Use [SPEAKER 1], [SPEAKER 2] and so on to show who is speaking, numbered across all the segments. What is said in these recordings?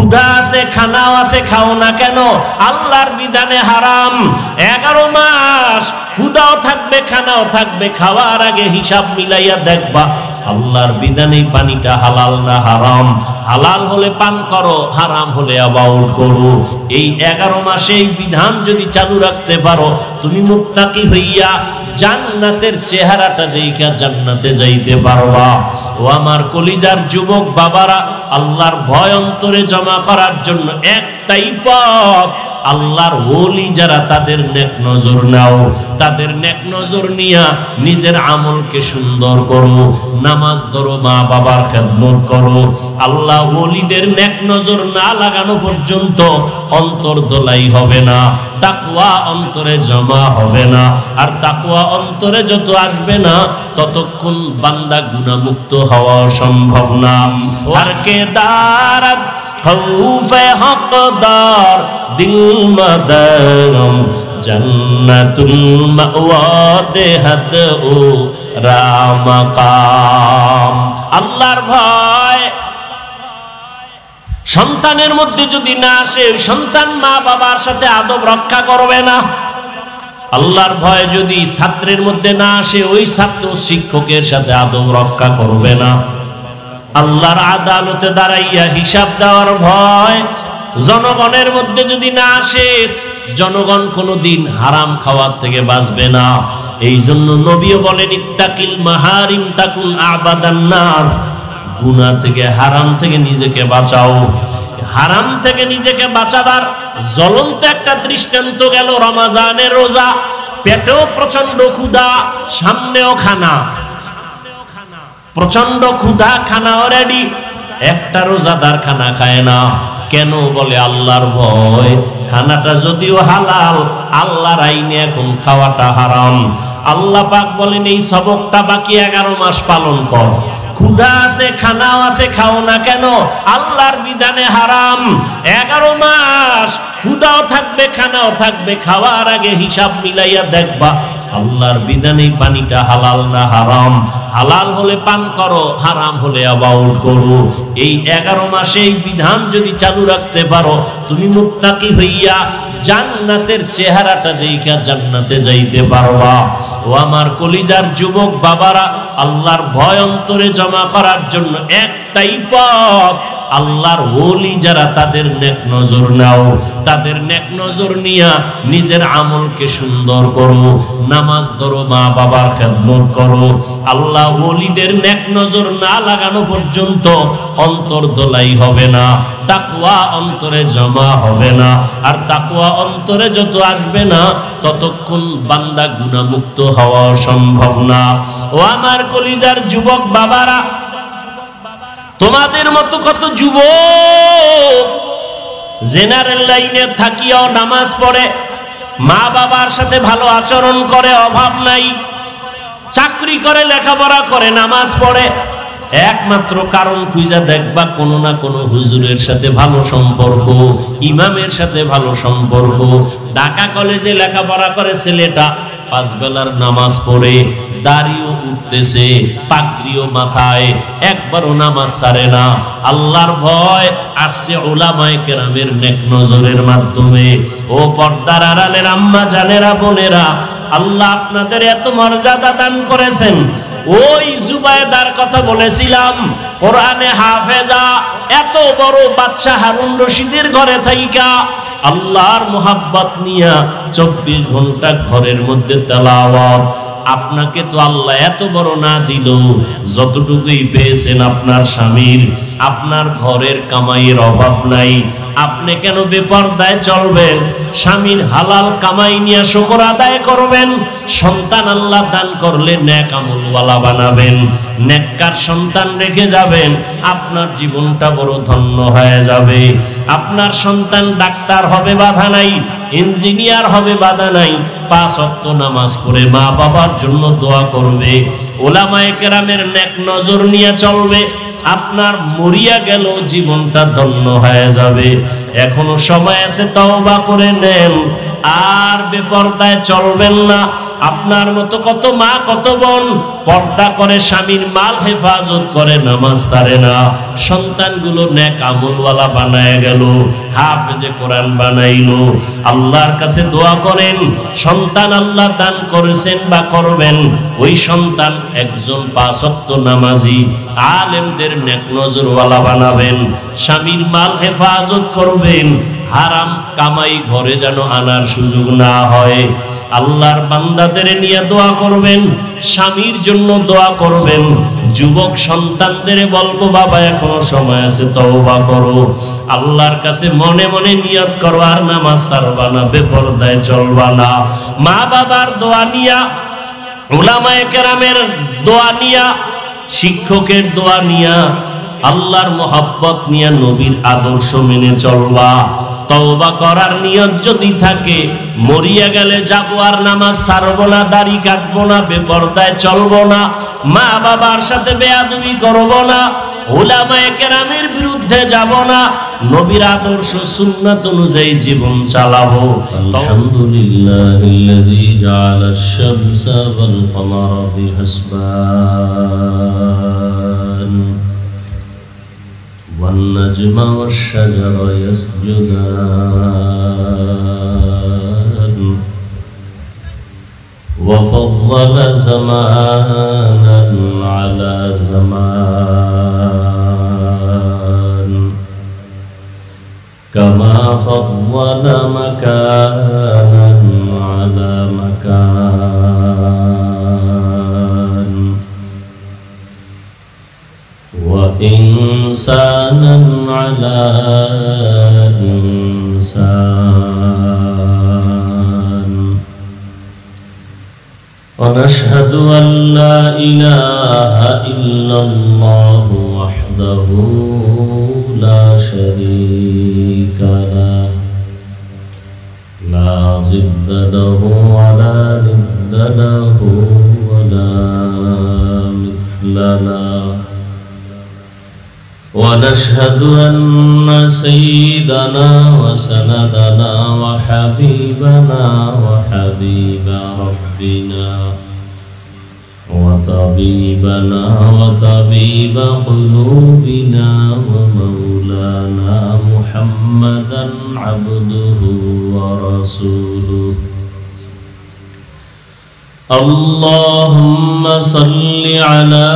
[SPEAKER 1] ক্ষুধা আছে, খানাও আছে, খাও না কেন? আল্লাহর বিধানে হারাম। 11 মাস ক্ষুধাও থাকবে, খানাও থাকবে, খাওয়ার আগে হিসাব মিলাইয়া দেখবা আল্লাহর বিধানে পানিটা হালাল না হারাম। হালাল হলে পান করো, হারাম হলে অ্যাভয়েড করো। এই 11 মাসে এই বিধান যদি চালু রাখতে পারো, তুমি মুত্তাকি হইয়া জান্নাতের চেহারাটা দেখা জান্নাতে যাইতে পারবা। ও আমার কলিজার যুবক বাবারা, আল্লাহর ভয় অন্তরে জমা করার জন্য একটাই পথ, আল্লাহর ওলি যারা তাদের নেক নজর নাও, তাদের নেক নজর নিয়া নিজের আমলকে সুন্দর করো, নামাজ ধরো, মা বাবার খেদমত করো। আল্লাহ ওলিদের নেক নজর না লাগানো পর্যন্ত অন্তর দোলাই হবে না, তাকওয়া অন্তরে জমা হবে না। আর তাকওয়া অন্তরে যত আসবে না, ততক্ষণ বান্দা গুনাহমুক্ত হওয়া সম্ভব না। আর কে দারাত খৌফে হকদার দিল মাদারম জান্নাতুল মাওয়া দেহাত ও রামাকাম। আল্লাহর ভয় সন্তানের মধ্যে যদি না আসে, সন্তান মা বাবার সাথে আদব রক্ষা করবে না। আল্লাহর ভয় যদি ছাত্রের মধ্যে না আসে, ওই ছাত্র শিক্ষকের সাথে আদব রক্ষা করবে না। আল্লাহর আদালতে দাঁড়াইয়া হিসাব দেওয়ার ভয় জনগণের মধ্যে যদি না আসে, জনগণ কোনোদিন হারাম খাওয়ার থেকে বাঁচবে না। এই জন্য নবীও বলেন, ইত্তাকিল মাহারিম তাকুন আবাদান নাস। গুনাহ থেকে, হারাম থেকে নিজেকে বাঁচাও। হারাম থেকে নিজেকে বাঁচাবার জ্বলন্ত একটা দৃষ্টান্ত গেল রমজানের রোজা। পেটেও প্রচন্ড ক্ষুধা, সামনেও খানা, প্রচন্ড ক্ষুধা, খানাও রেডি। একটা রোজাদার খানা খায় না কেন? বলে আল্লাহর ভয়। খানাটা যদিও হালাল, আল্লাহর আইনে এখন খাওয়াটা হারাম। আল্লাহ পাক বলেন, এই সবকটা বাকি 11 মাস পালন কর। ক্ষুধা আছে, খানাও আছে, খাও না কেন? আল্লাহর বিধানে হারাম। 11 মাস ক্ষুধাও থাকবে, খানাও থাকবে, খাওয়ার আগে হিসাব মিলাইয়া দেখবা আল্লাহর বিধানে পানিটা হালাল না হারাম। হালাল হলে পান করো, হারাম হলে অ্যাভয়েড করো। এই 11 মাসে এই বিধান যদি চালু রাখতে পারো, তুমি মুত্তাকি হইয়া জান্নাতের চেহারাটা দেখা জান্নাতে যাইতে পারবা। ও আমার কলিজার যুবক বাবারা, আল্লাহর ভয় অন্তরে জমা করার জন্য একটাই পথ, আল্লাহর ওলি যারা তাদের নেক নজর নাও, তাদের নেক নজর নিয়া নিজের আমলকে সুন্দর করো, নামাজ ধরো, মা বাবার খেদমত করো। আল্লাহ ওলিদের নেক নজর না লাগানো পর্যন্ত অন্তর দোলাই হবে না, তাকওয়া অন্তরে জমা হবে না। আর তাকওয়া অন্তরে যত আসবে না, ততক্ষণ বান্দা গুনাহমুক্ত হওয়া সম্ভব না। ও আমার কলিজার যুবক বাবারা, তোমাদের মতো কত যুবক জেনারেল লাইনে থাকিয়াও নামাজ পড়ে, মা বাবার সাথে ভালো আচরণ করে, অভাব নাই, চাকরি করে, লেখাপড়া করে, নামাজ পড়ে। একমাত্র কারণ খুঁজা দেখবা, কোনো না কোনো হুজুরের সাথে ভালো সম্পর্ক, ইমামের সাথে ভালো সম্পর্ক। ঢাকা কলেজে লেখাপড়া করে ছেলেটা, 5 বেলার নামাজ পড়ে, দাড়িও উঠতেছে, পাগড়িও মাথায়, একবারও নামাজ ছাড়ে না। আল্লাহর ভয় আসছে উলামায়ে কেরামের নেক নজরের মাধ্যমে। ও পর্দার আড়ালের আম্মা জানেরা, বোনেরা, আল্লাহ আপনাদের এত মর্যাদা দান করেছেন। ওই জুবায়দার কথা বলেছিলাম, কোরআনে হাফেজা, এত বড় বাদশা হারুন রশিদের ঘরে থাইকা আল্লাহর মোহাব্বত নিয়া 24 ঘন্টা ঘরের মধ্যে তেলাওয়াত। আপনাকে তো আল্লাহ এত বড় না দিল, যতটুকুই পেয়েছেন আপনার স্বামীর, আপনার ঘরের কামাইয়ের অভাব নাই। আপনি কেন বেপরদায় চলবেন? স্বামীর হালাল কামাই নিয়ে শুকর আদায় করবেন। সন্তান আল্লাহ দান করলে নেক আমলওয়ালা বানাবেন, নেককার সন্তান রেখে যাবেন, আপনার জীবনটা বড় ধন্য হয়ে যাবে। আপনার সন্তান ডাক্তার হবে, বাধা নাই, ইঞ্জিনিয়ার হবে, বাধা নাই, 5 ওয়াক্ত নামাজ পড়ে মা বাবার জন্য দোয়া করবে, উলামায়ে কেরামের নেক নজর নিয়ে চলবে, আপনার মরিয়া গেল জীবনটা ধন্য হয়ে যাবে। এখনো সময় আছে, তওবা করে নেন, আর বেপরদায় চলবেন না। আপনার মতো কত মা কত বোন পর্দা করে স্বামীর মাল হেফাজত করে, নামাজ ছাড়ে না, সন্তানগুলো নেক আমলওয়ালা বানায় গেল, হাফেজে কোরআন বানাইলো। আল্লাহর কাছে দোয়া করেন, সন্তান আল্লাহ দান করেছেন বা করবেন, ওই সন্তান একজন 5 ওয়াক্ত নামাজি আলেমদের নেক নজরওয়ালা বানাবেন। স্বামীর মাল হেফাজত করবেন, হারাম কামাই ঘরে যেন আনার সুযোগ না হয়। আল্লাহর বান্দাদের নিয়ে দোয়া করবেন, স্বামীর জন্য দোয়া করবেন। যুবক সন্তানদের বলবো, বাবা এখনো সময় আছে, তওবা করো, আল্লাহর কাছে মনে মনে নিয়ত করো, আর নামাজ ছাড়বা না, বেপরদায় চলবা না। মা বাবার দোয়া নিয়া, উলামায়ে কেরামের দোয়া নিয়া, শিক্ষকের দোয়া নিয়া, আল্লাহর মোহাব্বত নিয়ে নবীর আদর্শ মেনে চলবা। তওবা করার নিয়ত যদি থাকে, মরিয়া গেলে যাবো আর নামাজ ছাড়বো না, দাড়ি কাটবো না, বেপরদায় চলবো না, মা বাবার সাথে বেয়াদবি করবো না, উলামায়ে কেরামের বিরুদ্ধে যাব না, নবীর আদর্শ সুন্নাত অনুযায়ী জীবন চালাবো।
[SPEAKER 2] আলহামদুলিল্লাহিল্লাযী জাআলাশ শামসা ওয়াল কমারা বিহিসবান ওয়ান নাজমা ওয়াশ শাজারা ইয়াসজুদান ওয়া ফাদ্দালা জামানান আলা জামান كما فضل مكانا على مكان وإنسانا على إنسان ونشهد أن لا إله إلا الله وحده لا شريك له لا ضد له ولا ند له ولا مثل له ونشهد أن سيدنا وسندنا وحبيبنا وحبيب ربنا وطبيبنا وطبيب قلوبنا ومولانا محمدا عبده ورسوله اللهم صل على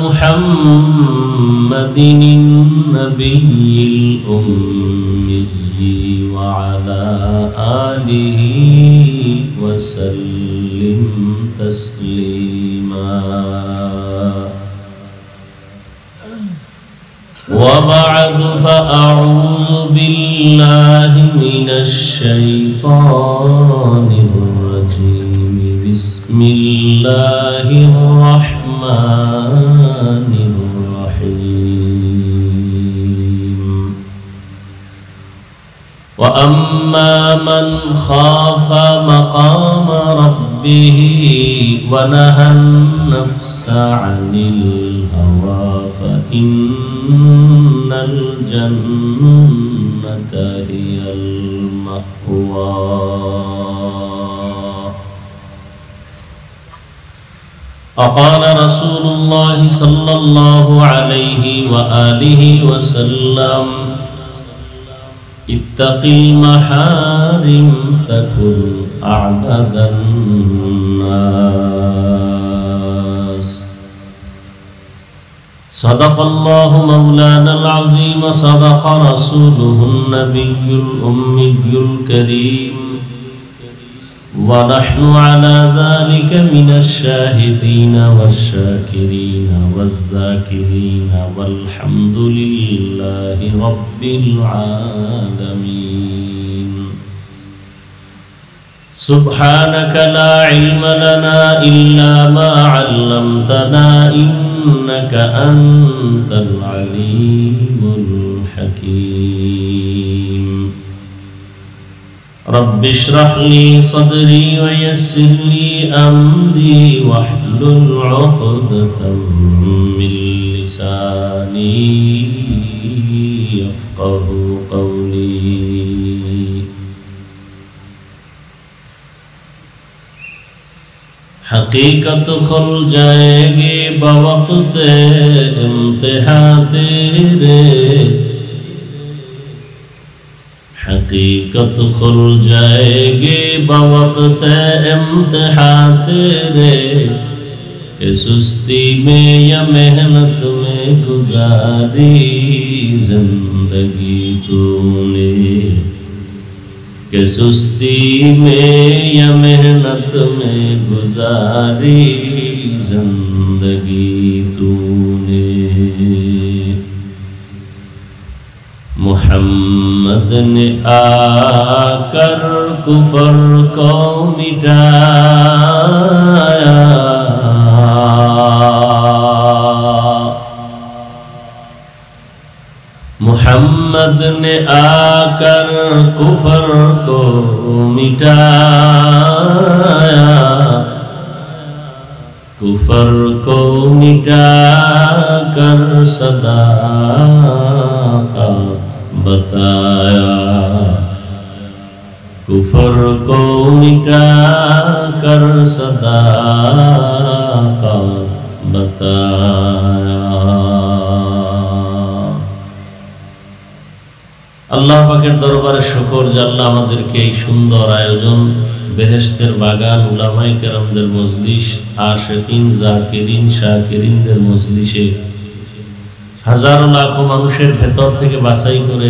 [SPEAKER 2] محمد النبي الأمي وعلى آله وسلم تسليما وبعد فأعوذ بالله من الشيطان الرجيم بسم الله الرحمن الرحيم وأما من خاف مقام ربه ونهى النفس عن الهوى فإن الجنة هي المأوى وقال رسول الله صلى الله عليه وآله وسلم اتق المحارم تكن أعبد الناس صدق الله مولانا العظيم صدق رسوله النبي الأمي الكريم ونحن على ذلك من الشاهدين والشاكرين والذاكرين والحمد لله رب العالمين سبحانك لا علم لنا إلا ما علمتنا إنك أنت العليم الحكيم رب اشرح لي صدري ويسر لي أمري واحلل عقدة من لساني يفقه قولي हकीकत खुल जाएगी बवक्त इम्तिहान तेरे, हकीकत खुल जाएगी बवक्त इम्तिहान तेरे, कि सुस्ती में या मेहनत में गुजारी जिंदगी तूने, कि सुस्ती में या मेहनत में गुजारी जिंदगी तूने। मुहम्मद ने आकर कुफर को मिटाया, मुहम्मद ने आकर कुफर को मिटाया, कुफर को मिटाकर सदाकत बताया, कुफर को मिटाकर सदाकत बताया। আল্লাহ পাকের দরবারে শুকর যে আল্লাহ আমাদেরকে এই সুন্দর আয়োজন, বেহেশতের বাগান, উলামায়ে কেরামদের মজলিস, আশিকিন, জাকিরিন, শাকিরিনদের মজলিসে হাজারো লাখো মানুষের ভেতর থেকে বাছাই করে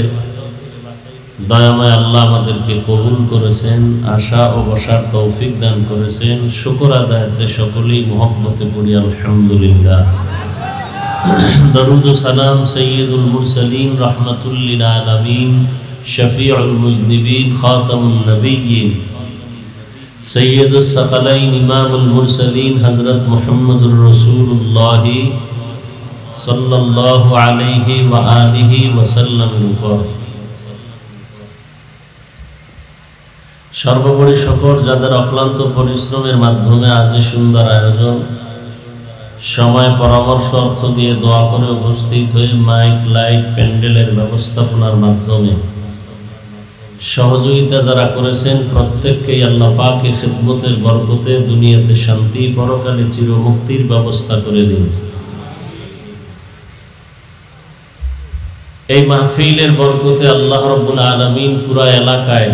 [SPEAKER 2] দয়াময় আল্লাহ আমাদেরকে কবুল করেছেন, আশা ও বসার তৌফিক দান করেছেন। শুকর আদায়াতে সকলেই মুহাব্বতে পড়ি আলহামদুলিল্লাহ। दरूद सलाम सय्यदुल मुरसलीन रहमतुल लिल आलमीन शफीउल मुज़निबीन खातमुन नबिय्यीन सय्यदुस सकलैन इमामुल मुरसलीन हज़रत मुहम्मदुर रसूलुल्लाह सल्लल्लाहु अलैहि व आलिहि वसल्लम पर সর্বোপরি শকর যাদের অক্লান্ত পরিশ্রমের মাধ্যমে আজ এই সুন্দর আয়োজন, সময় পরামর্শ অর্থ দিয়ে দোয়া করে উপস্থিত হয়ে মাইক লাইট প্যান্ডেলের ব্যবস্থাপনার মাধ্যমে সহযোগিতা যারা করেছেন প্রত্যেককেই আল্লাহ পাক এই খিদমতের বরকতে দুনিয়াতে শান্তি, পরকালে চিরমুক্তির ব্যবস্থা করে দিন। এই মাহফিলের বরকতে আল্লাহ রাব্বুল আলামিন পুরা এলাকায়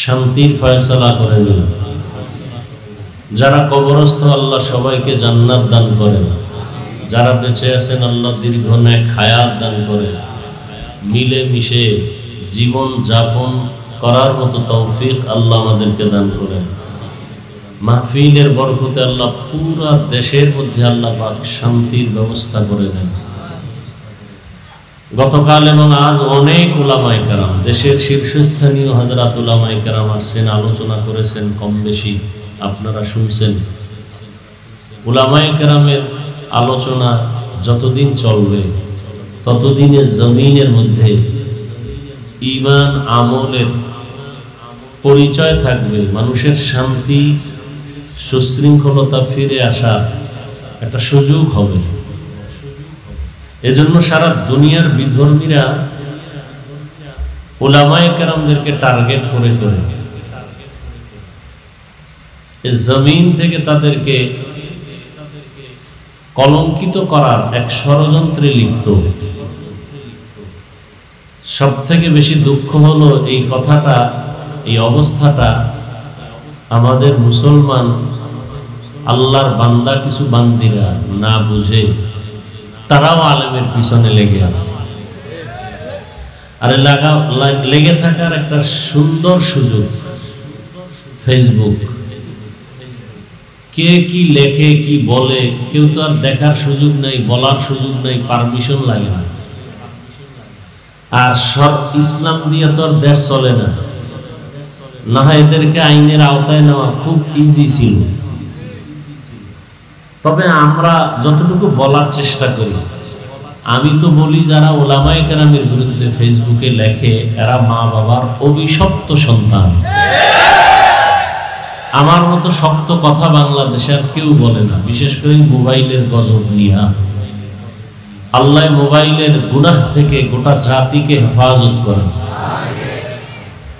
[SPEAKER 2] শান্তির ফয়সালা করে দিন। যারা কবরস্থ আল্লাহ সবাইকে জান্নাত দান করেন, যারা বেঁচে আছেন আল্লাহ দীর্ঘ নেক হায়াত দান করেন, মিলে মিশে জীবন যাপন করার মতো তৌফিক আল্লাহ আমাদেরকে দান করেন। মাহফিলের বরকতে আল্লাহ পুরা দেশের মধ্যে আল্লাহ পাক শান্তির ব্যবস্থা করে দেন। গতকাল এবং আজ অনেক উলামায়ে কেরাম, দেশের শীর্ষস্থানীয় হযরত উলামায়ে কেরাম আসছেন, আলোচনা করেছেন, কম বেশি আপনারা শুনছেন। উলামায়ে কেরামের আলোচনা যতদিন চলবে ততদিনে জমিনের মধ্যে ঈমান আমলের পরিচয় থাকবে, মানুষের শান্তি সুশৃঙ্খলতা ফিরে আসার একটা সুযোগ হবে। এজন্য সারা দুনিয়ার বিধর্মীরা উলামায়ে কেরামদেরকে টার্গেট করে করে এই জমিন থেকে তাদেরকে কলঙ্কিত করার এক ষড়যন্ত্রে লিপ্ত। সব থেকে বেশি দুঃখ হলো এই কথাটা, এই অবস্থাটা আমাদের মুসলমান আল্লাহর বান্দা কিছু বান্দিরা না বুঝে তারাও আলেমের পিছনে লেগে আছে। আরে লেগে থাকার একটা সুন্দর সুযোগ ফেসবুক। কে কি লেখে কি বলে কেউ তো আর দেখার সুযোগ নাই, বলার সুযোগ নাই, পারমিশন লাগে না। আর সব ইসলাম দিয়ে তো আর দেশ চলে না, না হয় এদেরকে আইনের আওতায় নেওয়া খুব ইজি ছিল। তবে আমরা যতটুকু বলার চেষ্টা করি, আমি তো বলি যারা উলামায়ে কেরামের বিরুদ্ধে ফেসবুকে লেখে এরা মা বাবার অভিশপ্ত সন্তান। আমার মতো শক্ত কথা বাংলাদেশে আর কেউ বলে না, বিশেষ করে মোবাইলের গজব নিয়া। আল্লাহ মোবাইলের গুনাহ থেকে গোটা জাতিকে হেফাজত করেন।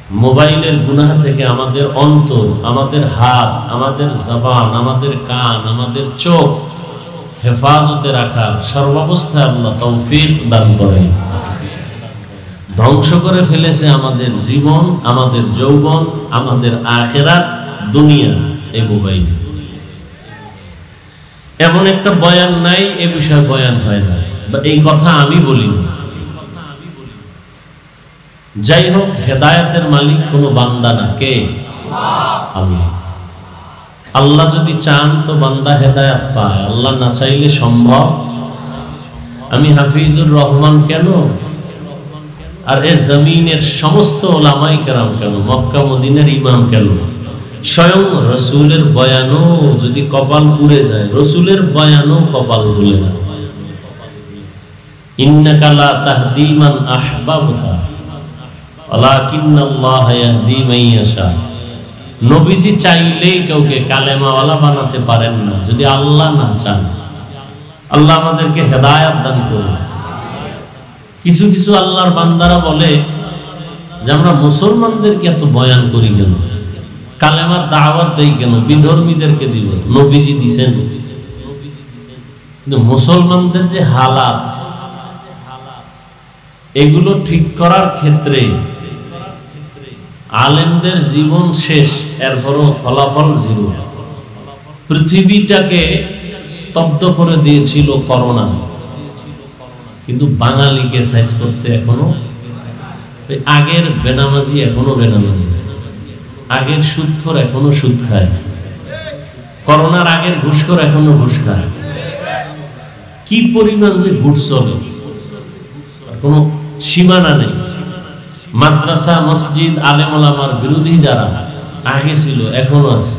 [SPEAKER 2] মোবাইলের গুনাহ থেকে আমাদের অন্তর, আমাদের হাত, আমাদের জবান, আমাদের কান, আমাদের চোখ হেফাজতে রাখার সর্বাবস্থায় আল্লাহ তৌফিক দান করেন। ধ্বংস করে ফেলেছে আমাদের জীবন, আমাদের যৌবন, আমাদের আখিরাত, দুনিয়া এই মোবাইল। এমন একটা বয়ান নাই এ বিষয়ে বয়ান হয় না, বা এই কথা আমি বলি না। যাই হোক, হেদায়েতের মালিক কোনো বান্দা না, কে? আল্লাহ। আল্লাহ যদি চান তো বান্দা হেদায়েত পায়, আল্লাহ না চাইলে সম্ভব। আমি হাফিজুর রহমান কেন, আর এ জমিনের সমস্ত ওলামায়ে কেরাম কেন, মক্কা মদিনার ইমাম কেন, স্বয়ং রসুলের বয়ানও যদি কপাল পুড়ে যায়, রসুলের বয়ানও কপাল ভুলে না। ইন্নাকা লা তাহদি মান আহবাবতা ওয়ালাকিন্নাল্লাহ ইয়াহদি মান ইয়াশা। নবীজি চাইলেই কাউকে কালেমাওয়ালা বানাতে পারেন না যদি আল্লাহ না চান। আল্লাহ আমাদেরকে হেদায়েত দান করুন। কিছু কিছু আল্লাহর বান্দারা বলে যে আমরা মুসলমানদেরকে এত বয়ান করি কেন, কালেমার দাওয়াত দেই কেন, বিধর্মীদেরকে দিব, নবীজি দিছেন। কিন্তু মুসলমানদের যে হালাত, এগুলো ঠিক করার ক্ষেত্রে আলেমদের জীবন শেষ, এরপরও ফলাফল জিরো। পৃথিবীটাকে স্তব্ধ করে দিয়েছিল করোনা, কিন্তু বাঙালিকে সাইজ করতে এখনো আগের বেনামাজি এখনো বেনামাজি, আগের সুদখোর এখনো সুদ খায়, করোনার আগের ঘুষখোর এখনো ঘুষ খায়। কি পরিমাণ যে ঘুষ চলে, কোনো সীমানা নেই। মাদ্রাসা, মসজিদ, আলেম ওলামার বিরোধী যারা আগে ছিল এখনো আছে,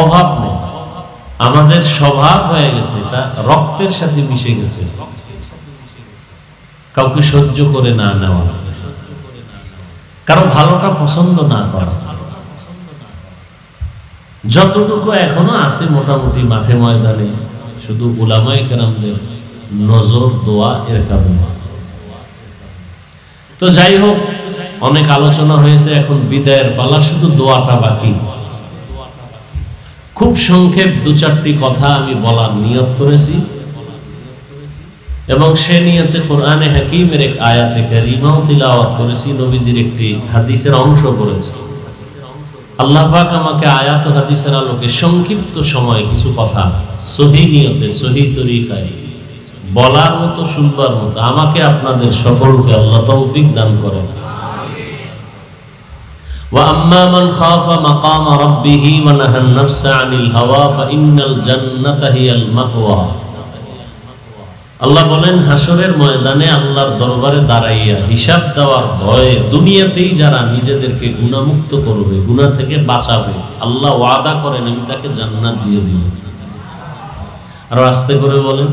[SPEAKER 2] অভাব নেই। আমাদের স্বভাব হয়ে গেছে, এটা রক্তের সাথে মিশে গেছে, কাউকে সহ্য করে না নেওয়া, কারো ভালোটা পছন্দ না করা। যতটুকু এখনো আছে মোটামুটি মাঠে ময়দানে, শুধু উলামায়ে কেরামদের নজর, দোয়া, এর কারণে। তো যাই হোক, অনেক আলোচনা হয়েছে, এখন বিদায়ের পালা, শুধু দোয়াটা বাকি। খুব সংক্ষেপ দু চারটি কথা আমি বলার নিয়ত করেছি, এবং সে নিয়তে কোরআনে হাকিমের এক আয়াতে কারিমাও তিলাওয়াত করেছি, নবীজির একটি হাদিসের অংশ করেছি। আল্লাহ পাক আমাকে আয়াত ও হাদিসের আলোকে সংক্ষিপ্ত সময়ে কিছু কথা সহি নিয়তে, সহি তরিকায় বলার মতো, শুনবার মতো আমাকে আপনাদের সকলকে আল্লাহ তৌফিক দান করেন। ওয়া আম্মা মান খাফা মাকাম রাব্বিহি ওয়া নাহান নাফসা আনিল হাওয়া ফাইন্নাল জান্নাতা হিয়াল মাওয়া। আল্লাহ বলেন, হাসরের ময়দানে আল্লাহর দরবারে দাঁড়াইয়া হিসাব দেওয়ার ভয়ে দুনিয়াতেই যারা নিজেদেরকে গুনাহমুক্ত করবে, গুনাহ থেকে বাঁচাবে, আল্লাহ ওয়াদা করেন আমি তাকে জান্নাত দিয়ে দিব। আর আস্তে করে বলেন,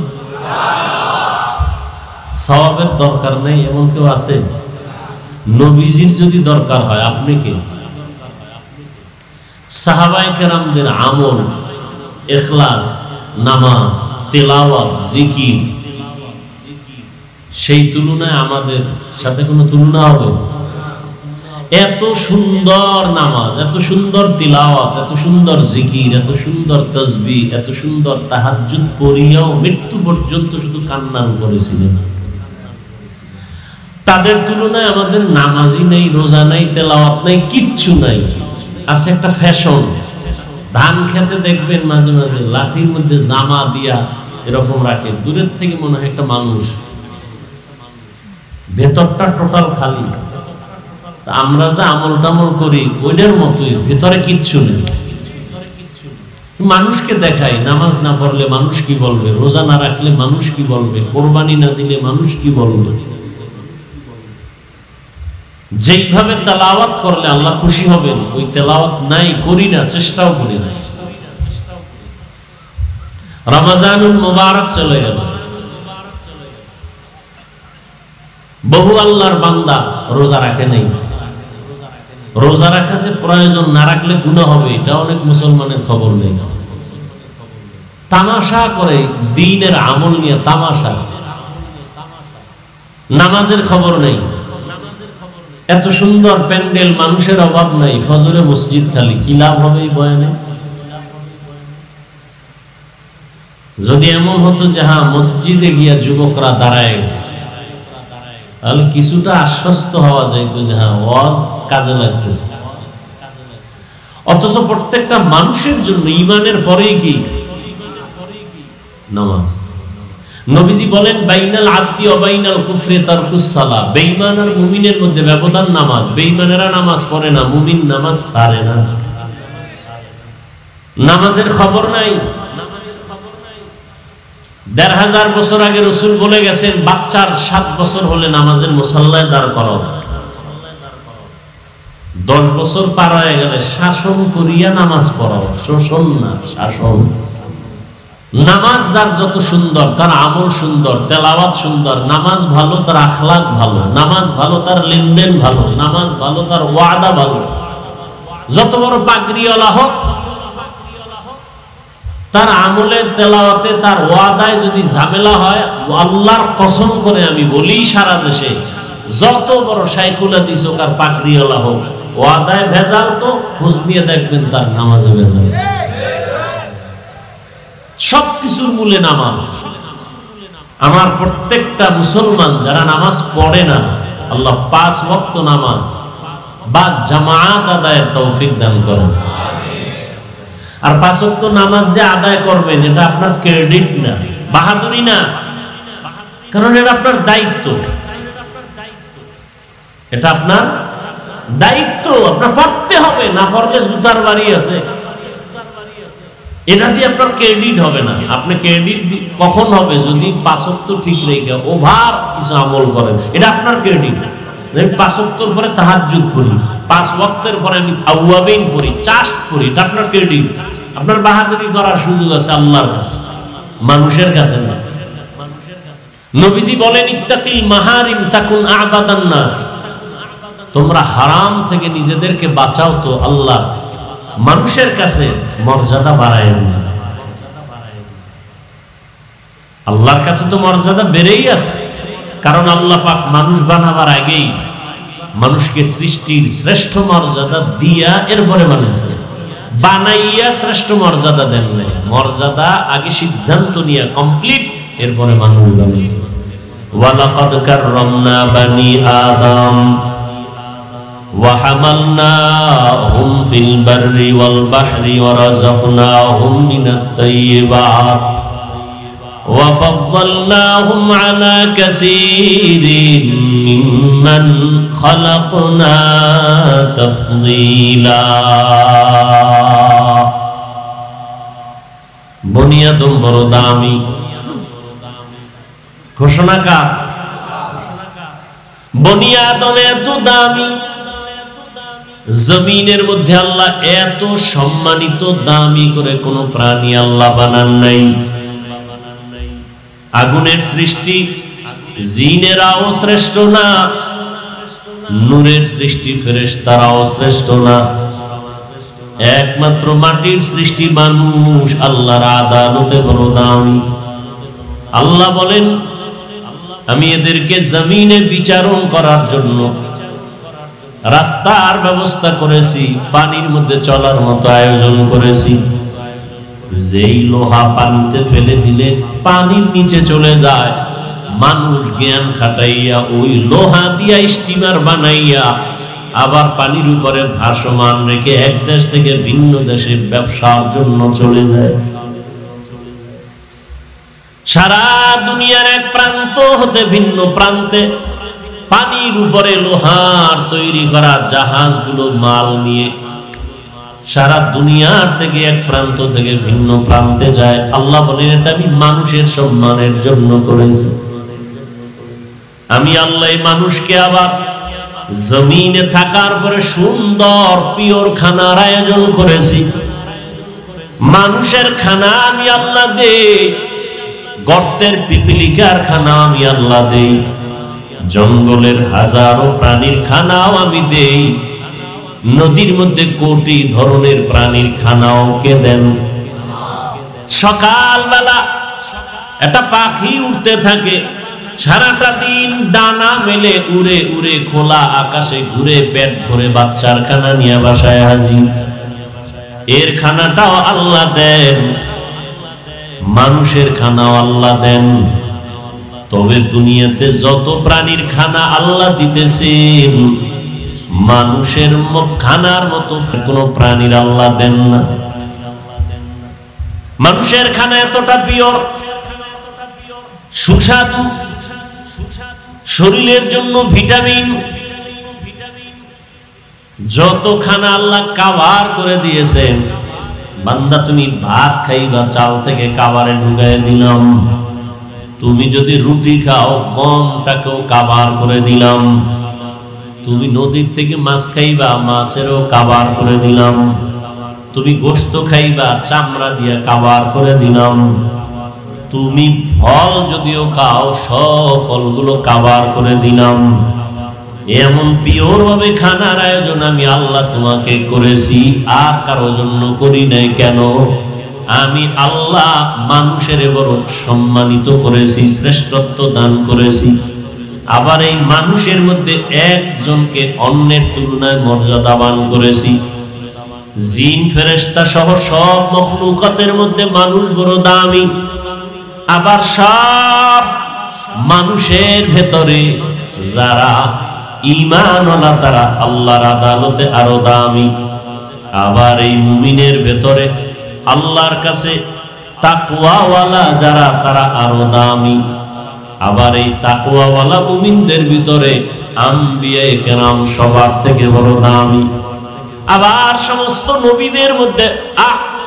[SPEAKER 2] সওয়াবের দরকার নেই এমন কেউ আছে? নবীজির যদি দরকার হয়, আপনি কে? সাহাবায়ে কেরামদের আমল, ইখলাস, নামাজ, তেলাওয়াত, জিকির, সেই তুলনায় আমাদের সাথে কোনো তুলনা হবে? এত সুন্দর নামাজ, এত সুন্দর তিলাওয়াত, এত সুন্দর জিকির, এত সুন্দর তাসবিহ, এত সুন্দর তাহাজ্জুদ পড়িয়াও মৃত্যু পর্যন্ত শুধু কান্নার উপরে ছিলেন। তাদের তুলনায় আমাদের নামাজি নেই, রোজা নাই, তেলাওয়াত নাই, কিচ্ছু নাই। আছে একটা ফ্যাশন। ধান খেতে দেখবেন মাঝে মাঝে লাঠির মধ্যে জামা দিয়া এরকম রাখে, দূরের থেকে মনে হয় একটা মানুষ, ভেতরটা টোটাল খালি। আমরা যা আমল টামল করি ওইটার মতোই, ভেতরে কিচ্ছু নেই। মানুষকে দেখাই, নামাজ না পড়লে মানুষ কি বলবে, রোজা না রাখলে মানুষ কি বলবে, কোরবানি না দিলে মানুষ কি বলবে। যেইভাবে তেলাওয়াত করলে আল্লাহ খুশি হবেন, ওই তেলাওয়াত নাই, করি না, চেষ্টাও করি না। রমজানুল মুবারক চলে গেল, বহু আল্লাহর বান্দা রোজা রাখে নাই। রোজা রাখা যে প্রয়োজন, না রাখলে গুনাহ হবে, এটা অনেক মুসলমানের খবর নেই। তামাশা করে দ্বীনের আমল নিয়ে, তামাশা। নামাজের খবর নেই, এত সুন্দর প্যান্ডেল, মানুষের অভাব নাই, ফজরে মসজিদ খালি, কি লাভ হবে এই বয়ানে? যদি এমন হতো যে হ্যাঁ মসজিদে গিয়া যুবকরা দাঁড়ায় গেছে, তাহলে কিছুটা আশ্বস্ত হওয়া যাইতো যে হ্যাঁ ওয়াজ কাজে লাগতেছে। অথচ প্রত্যেকটা মানুষের জন্য ঈমানের পরেই কি নামাজ। নবীজি বলেন বাইনাল আবদি ওয়া বাইনাল কুফরি তারকুস সালাহ, বেঈমান আর মুমিনের মধ্যে ব্যবধান নামাজ। বেঈমানেরা নামাজ পড়ে না, মুমিন নামাজ ছাড়ে না। নামাজের খবর নাই। ১৫০০ বছর আগে রাসূল বলে গেছেন বাচ্চার ৭ বছর হলে নামাজের মুসাল্লায় দাঁড় করাও। ১০ বছর পার হয়ে গেলে শাসন করিয়া নামাজ পড়াও, শোষণ না, শাসন। নামাজ যার যত সুন্দর তার আমল সুন্দর, তেলাওয়াত সুন্দর। নামাজ ভালো তার আখলাক ভালো, নামাজ ভালো তার লেনদেন ভালো, নামাজ ভালো তার ওয়াদা ভালো। যত বড় পাগড়িওয়ালা হোক, তার আমলের তেলাওয়াতে তার ওয়াদায় যদি ঝামেলা হয়, আল্লাহর কসম করে আমি বলি সারা দেশে যত বড় শাইখুল হাদিস হোক আর পাগড়িওয়ালা হোক, ওয়াদায় ভেজাল তো খোঁজ নিয়ে দেখবেন তার নামাজে ভেজাল। সবকিছুর মূলে নামাজ। আমার প্রত্যেকটা মুসলমান যারা নামাজ পড়ে না, আল্লাহ 5 ওয়াক্ত নামাজ বা জামাত আদায়ের তৌফিক দান করেন। আর 5 ওয়াক্ত নামাজ যে আদায় করবেন এটা আপনার ক্রেডিট না, বাহাদুরি না, কারণ এটা আপনার দায়িত্ব। এটা আপনার দায়িত্ব, আপনার পড়তে হবে, না পড়লে জুতার বাড়ি আছে। এটা দিয়ে আপনার ক্রেডিট হবে না। আপনি ক্রেডিট কখন হবে? যদি 5 ওয়াক্ত ঠিক রেখে ওভার কিছু আমল করেন, এটা আপনার ক্রেডিট। 5 ওয়াক্তের পরে তাহাজ্জুদ পড়ি, 5 ওয়াক্তের পরে আমি আওয়াবিন পড়ি, চাশত পড়ি, এটা আপনার ক্রেডিট। আপনার বাহাদুরি করার সুযোগ আছে আল্লাহর কাছে, মানুষের কাছে না। নবীজি বলেন ইত্তাকিল মাহারিম তাকুন আবাদান নাস, তোমরা হারাম থেকে নিজেদেরকে বাঁচাও তো আল্লাহ মানুষের কাছে মর্যাদা বাড়ায় দিন। আল্লাহর কাছে তো মর্যাদা বেড়েই আছে, কারণ আল্লাহ পাক মানুষ বানাবার আগেই মানুষকে সৃষ্টির শ্রেষ্ঠ মর্যাদা দিয়া এরপরে বানিয়েছে। বানাইয়া শ্রেষ্ঠ মর্যাদা দেন নাই, মর্যাদা আগে সিদ্ধান্ত নিয়ে কমপ্লিট, এরপরে মানুষ বানিয়েছে। ওয়ালাকাদ কাররামনা বানি আদম وحملناهم في البر والبحر ورزقناهم من الطيبات وفضلناهم على كثير ممن خلقنا تفضيلا। বনি আদম বড় দামি। ঘোষণা কার? বনি আদম এত দামি, জমিনের মধ্যে আল্লাহ এত সম্মানিত দামি করে কোন প্রাণী আল্লাহ বানান নাই। আগুনের সৃষ্টি জিনেরাও শ্রেষ্ঠ না, নূরের সৃষ্টি ফেরেশতারাও শ্রেষ্ঠ না, একমাত্র মাটির সৃষ্টি মানুষ আল্লাহর আদালতে বড় দামি। আল্লাহ বলেন আমি এদেরকে জমিনে বিচারণ করার জন্য রাস্তার ব্যবস্থা করেছি, পানির মধ্যে চলার মতো আয়োজন করেছি। যেই লোহা পানিতে ফেলে দিলে পানির নিচে চলে যায়, মানুষ জ্ঞান খাটাইয়া ওই লোহা দিয়া স্টিমার বানাইয়া আবার পানির উপরে ভাসমান রেখে এক দেশ থেকে ভিন্ন দেশে ব্যবসার জন্য চলে যায়। সারা দুনিয়ার এক প্রান্ত হতে ভিন্ন প্রান্তে পানির উপরে লোহার তৈরি করা জাহাজগুলো মাল নিয়ে সারা দুনিয়ার থেকে এক প্রান্ত থেকে ভিন্ন প্রান্তে যায়। আল্লাহ বলেন এটা আমি মানুষের সম্মানের জন্য করেছি। আমি আল্লাহ মানুষকে আবার জমিনে থাকার পরে সুন্দর পিওর খানার আয়োজন করেছি। মানুষের খানা আমি আল্লাহ দেই, গর্তের পিপিলিকার খানা আমি আল্লাহ দেই, জঙ্গলের হাজারো প্রাণীর খানাও আমি দেই, নদীর মধ্যে কোটি ধরনের প্রাণীর খানাও কে দেন। সকালবেলা একটা পাখি উঠতে থাকে,
[SPEAKER 1] সারাটা দিন ডানা মেলে উড়ে উড়ে খোলা আকাশে ঘুরে পেট ভরে বাচ্চার খানা নিয়ে বাসায় হাজির। এর খানাটাও আল্লাহ দেন, মানুষের খানাও আল্লাহ দেন। তবে দুনিয়াতে যত প্রাণীর খানা আল্লাহ দিতেছেন, মানুষের খানার মতো কোনো প্রাণীর আল্লাহ দেন না। মানুষের খানা এতটা পিওর, সুস্বাদু, শরীরের জন্য ভিটামিন। যত খানা আল্লাহ কাভার করে দিয়েছেন, বান্দা তুমি ভাত খাইবা, চাল থেকে কাভারে ঢুকাই দিলাম। তুমি যদি রুটি খাও, গমটাকেও কাভার করে দিলাম। তুমি নদীর থেকে মাছ খাইবা, মাছেরও কাভার করে দিলাম। তুমি গোশত খাইবা, চামড়া দিয়ে কাভার করে দিলাম। তুমি ফল যদিও খাও, সব ফলগুলো কাভার করে দিলাম। এমন পিওর ভাবে খানার আয়োজন আমি আল্লাহ তোমাকে করেছি, আর কারো জন্য করি নাই। কেন? আমি আল্লাহ মানুষের বড় সম্মানিত করেছি, শ্রেষ্ঠত্ব দান করেছি। আবার এই মানুষের মধ্যে একজনকে অন্যের তুলনায় মর্যাদাবান করেছি। জিন ফেরেশতা সহ সব মখলুকাতের মধ্যে মানুষ বড় দামি। আবার সব মানুষের ভেতরে যারা ঈমানওয়ালা তারা আল্লাহর আদালতে আরো দামি। আবার এই মুমিনের ভেতরে আল্লাহর কাছে তাকওয়াওয়ালা যারা তারা আরো দামি। আবার এই তাকওয়াওয়ালা মুমিনদের ভিতরে আম্বিয়ায়ে কেরাম সবার থেকে বড় দামি। আবার সমস্ত নবীদের মধ্যে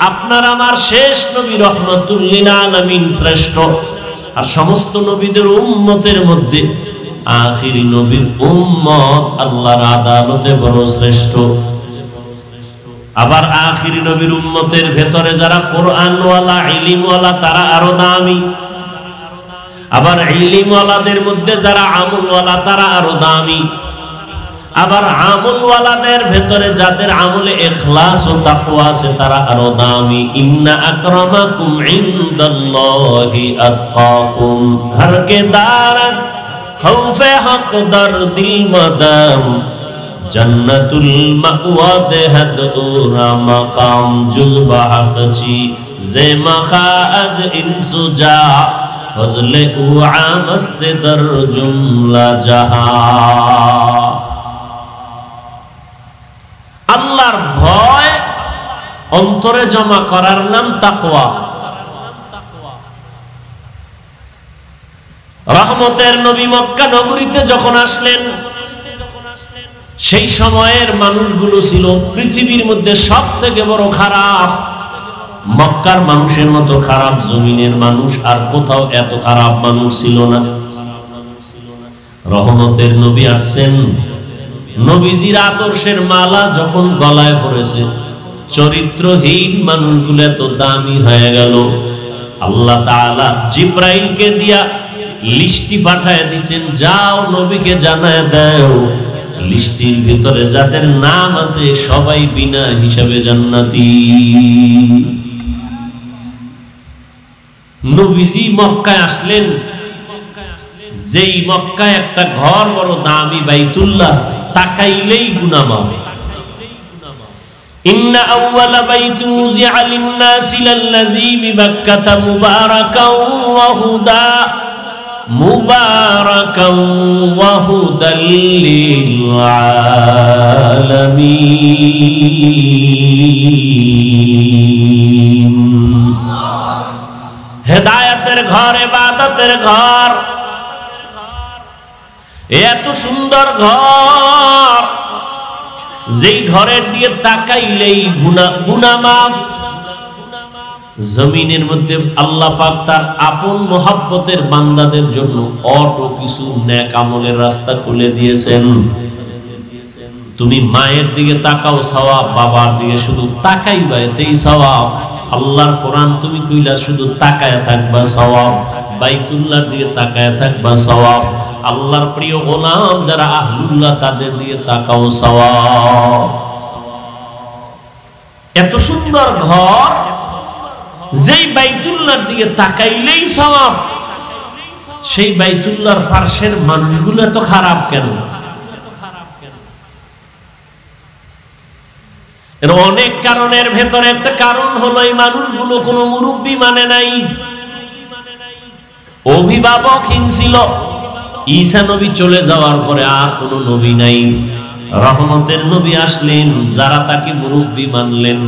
[SPEAKER 1] আপনার আমার শেষ নবী রহমাতুল লিল আলামিন শ্রেষ্ঠ। আর সমস্ত নবীদের উম্মতের মধ্যে আখিরি নবীর উম্মত আল্লাহর আদালতে বড় শ্রেষ্ঠ। আবার আখিরি নবীর উম্মতের ভেতরে যারা কোরআনওয়ালা, ইলমওয়ালা তারা আরো দামি। আবার ইলমওয়ালাদের মধ্যে যারা আমলওয়ালা তারা আরো দামি। আবার আমলওয়ালাদের ভেতরে যাদের আমলে ইখলাস ও তাকওয়া আছে তারা আরো দামি। ইন্না আকরামাকুম ইনদাল্লাহি আতকাকুম। হরকে দারাত খৌফে হক দরদিল মাদাম, জান্নাতুল মাওয়া দেহাদ ওরা মাকাম জুজবা হকচি জে মাখাজ ইনসুজা ফজলে উ আমস্তে দর জুমলা জাহা। আল্লাহর ভয় অন্তরে জমা করার নাম তাকওয়া। রহমতের নবী মক্কা নগরীতে যখন আসলেন, সেই সময়ের মানুষগুলো ছিল পৃথিবীর মধ্যে সব থেকে বড় খারাপ। মক্কার মানুষের মতো খারাপ জমিনের মানুষ আর কোথাও এত খারাপ মানুষ ছিল না। রহমতের নবী আসছেন, নবীজির আদর্শের মালা যখন গলায় পড়েছে, চরিত্রহীন মানুষগুলো এত দামি হয়ে গেল। আল্লাহ তাআলা জিব্রাইলকে দিয়া লিস্টি পাঠায় দিয়েছেন, যাও নবীকে জানায় দাও লিস্টির ভিতরে যাদের নাম আছে সবাই বিনা হিসাবে জান্নাতি। নবীজি মক্কায় আসলেন, যেই মক্কায় একটা ঘর বড় দামি বাইতুল্লাহ, তাকাইলেই গুনাহ মাফ। ইন্না আউওয়ালা বাইতুন উযিআ লিন-নাসি লাল্লাযী বিবাক্কাতা মুবারাকাও ওয়া হুদা মুবারাকাও ওয়া হুদাল লিল আলামিন। হেদায়েতের ঘর, ইবাদতের ঘর, এত সুন্দর ঘর, যেই ঘরের দিয়ে তাকাইলেই গুনাহ মাফ। জমিনের মধ্যে আল্লাহ পাক তার আপন মোহাব্বতের বান্দাদের জন্য অটো কিছু নেক আমলের রাস্তা খুলে দিয়েছেন। তুমি মায়ের দিকে তাকাও সওয়াব, বাবার দিকে শুধু তাকাইবা এতেই সওয়াব। আল্লাহর কোরআন তুমি কইলা শুধু তাকায় থাকবা সওয়াব, বাইতুল্লাহর দিকে তাকায় থাকবা সওয়াব। আল্লাহর প্রিয় গোলাম যারা আহলুল্লাহ তাদের দিকে তাকাও সওয়াব। এত সুন্দর ঘর, যেই বাইতুল্লাহর দিকে তাকাইলেই সওয়াব, সেই বাইতুল্লাহর পার্শ্বের মানুষগুলো এত খারাপ কেন? এর অনেক কারণের ভেতরে একটা কারণ হলো এই মানুষগুলো কোনো মুরব্বী মানে নাই, অভিভাবকহীন ছিল। ঈসা নবী চলে যাওয়ার পরে আর কোনো নবী নাই। রহমতের নবী আসলেন, যারা তাকে মুরব্বী মানলেন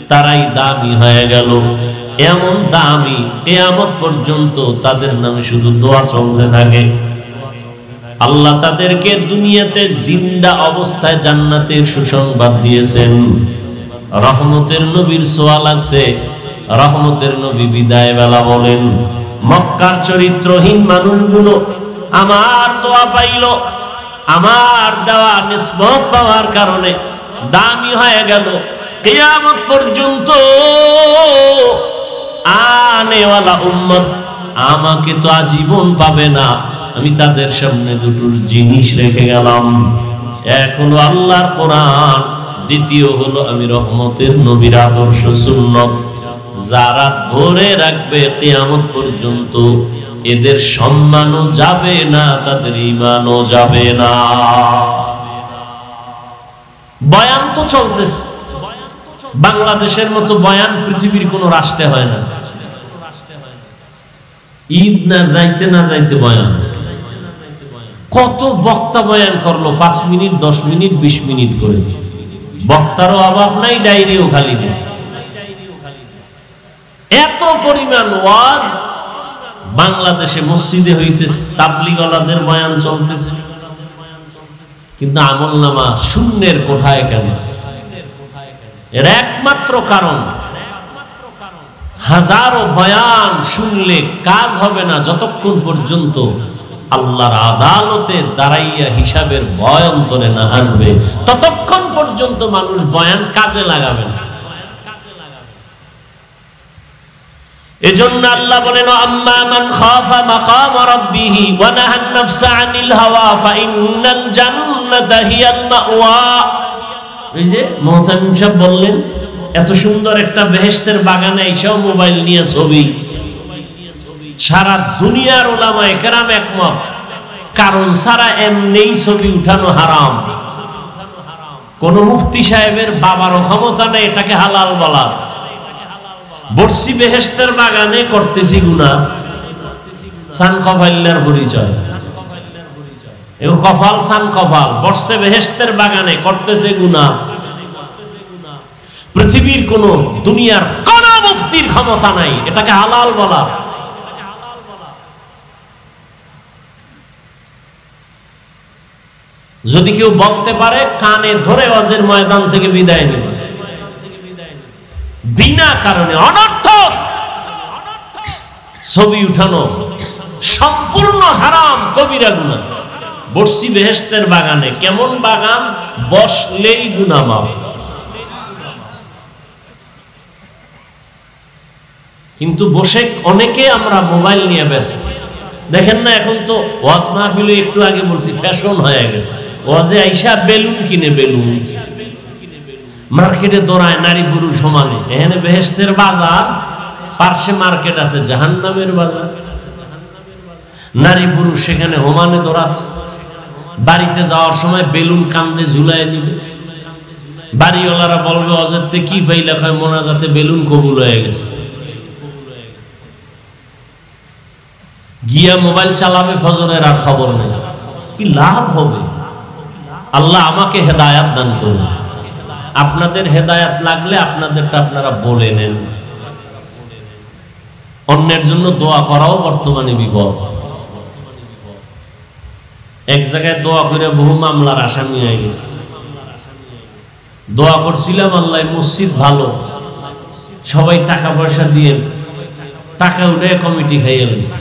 [SPEAKER 1] তারাই দামি হয়ে গেল। এমন দামি কিয়ামত পর্যন্ত তাদের নামে শুধু দোয়া চলতে থাকে। আল্লাহ তাদেরকে দুনিয়াতে জিন্দা অবস্থায় জান্নাতের সুসংবাদ দিয়েছেন। রহমতের নবীর ছোঁয়া লাগছে। রহমতের নবী বিদায় বেলা বলেন, মক্কার চরিত্রহীন মানুষগুলো আমার দোয়া পাইল, আমার দেওয়া নিসবত পাওয়ার কারণে দামি হয়ে গেল। কিয়ামত পর্যন্ত আনেওয়ালা উম্মত আমাকে তো আজীবন পাবে না। আমি তাদের সামনে দুটো জিনিস রেখে গেলাম, এক হলো আল্লাহর কোরআন, দ্বিতীয় হলো আমি রহমতের নবীর আদর্শ সুন্নাত। যারা ধরে রাখবে কিয়ামত পর্যন্ত এদের সম্মানও যাবে না, তাদের ঈমানও যাবে না। বয়ান তো চলতেছে, বাংলাদেশের মতো বয়ান পৃথিবীর কোন রাষ্ট্রে হয় না। ঈদ না যাইতে না যাইতে বয়ান, কত বক্তা বয়ান করলো, 5 মিনিট 10 মিনিট 20 মিনিট করে। বক্তারও অভাব নাই, ডায়েরিও খালি নেই। এত পরিমাণ ওয়াজ বাংলাদেশে মসজিদে হইতেছে, তাবলীগওয়ালাদের বয়ান চলতেছে, কিন্তু আমলনামা শূন্যের কোঠায় কেন? এর একমাত্র কারণ, হাজারো বয়ান শুনলে কাজ হবে না যতক্ষণ পর্যন্ত আল্লাহর আদালতে দাঁড়াইয়া হিসাবের ভয় অন্তরে না আসবে, ততক্ষণ পর্যন্ত মানুষ বয়ান কাজে লাগাবে না। এজন্য আল্লাহ বলেন, আম্মা মান খাফা মাকাম রাব্বিহি ওয়া নাহান নাফসা আনিল হাওয়া ফাইন্নাল জান্নাতা হিয়াল মাওয়া। এই যে মুহতামিম সাহেব বললেন, এত সুন্দর একটা বেহেশতের বাগানে এসেও মোবাইল নিয়ে ছবি। সারা দুনিয়ার উলামায়ে কেরাম একমত, কারণ ছাড়া এমনিই ছবি উঠানো হারাম। কোন মুফতি সাহেবের বাবারও ক্ষমতা নেই এটাকে হালাল বলার। বর্ষি বেহেশতের বাগানে করতেছি গুনাহ, সান কফাইল্লার পরিচয়। এই কফাল সান কফাল, বর্ষে বেহেশতের বাগানে করতেছে গুনাহ। পৃথিবীর কোন দুনিয়ার কোন মুফতির ক্ষমতা নাই এটাকে হালাল বলা। যদি কেউ বলতে পারে, কানে ধরে ওয়াজের ময়দান থেকে বিদায় নেবে। বিনা কারণে অনর্থক ছবি উঠানো সম্পূর্ণ হারাম, কবিরা গুনাহ। বর্ষি বেহেশতের বাগানে, কেমন বাগান? বসলেই গুনাহ মাফ। কিন্তু বসে অনেকে আমরা মোবাইল নিয়ে ব্যস্ত। দেখেন না, এখন তো ওয়াজ মাহফিলে একটু আগে বলছি ফ্যাশন হয়ে গেছে। ওয়াজে আইসা বেলুন কিনে, বেলুন মার্কেটে দৌড়ায় নারী পুরুষ সমানে। এখানে বেহেশতের বাজার, পার্শ্বে মার্কেট আছে জাহান্নামের বাজার। নারী পুরুষ সেখানে হোমানে দৌড়াচ্ছে। বাড়িতে যাওয়ার সময় বেলুন কান্দে ঝুলাই দিবে। বাড়িওয়ালারা বলবে, অজেরতে কি পাইলা? কয় মোনাজাতে বেলুন কবুল হয়ে গেছে। গিয়া মোবাইল চালাবে ফজরের, আর খবর নেই। কি লাভ হবে? আল্লাহ আমাকে হেদায়াত দান করুন। আপনাদের হেদায়াত লাগলে আপনাদেরটা আপনারা বলে নেন। অন্যের জন্য দোয়া করাও বর্তমানে বিপদ। এক জায়গায় দোয়া করে বহু মামলার আসামি হয়ে গেছে। দোয়া করছিলাম আল্লাহ মসজিদ ভালো, সবাই টাকা পয়সা দিয়ে টাকা উঠে কমিটি খাইয়ে গেছে।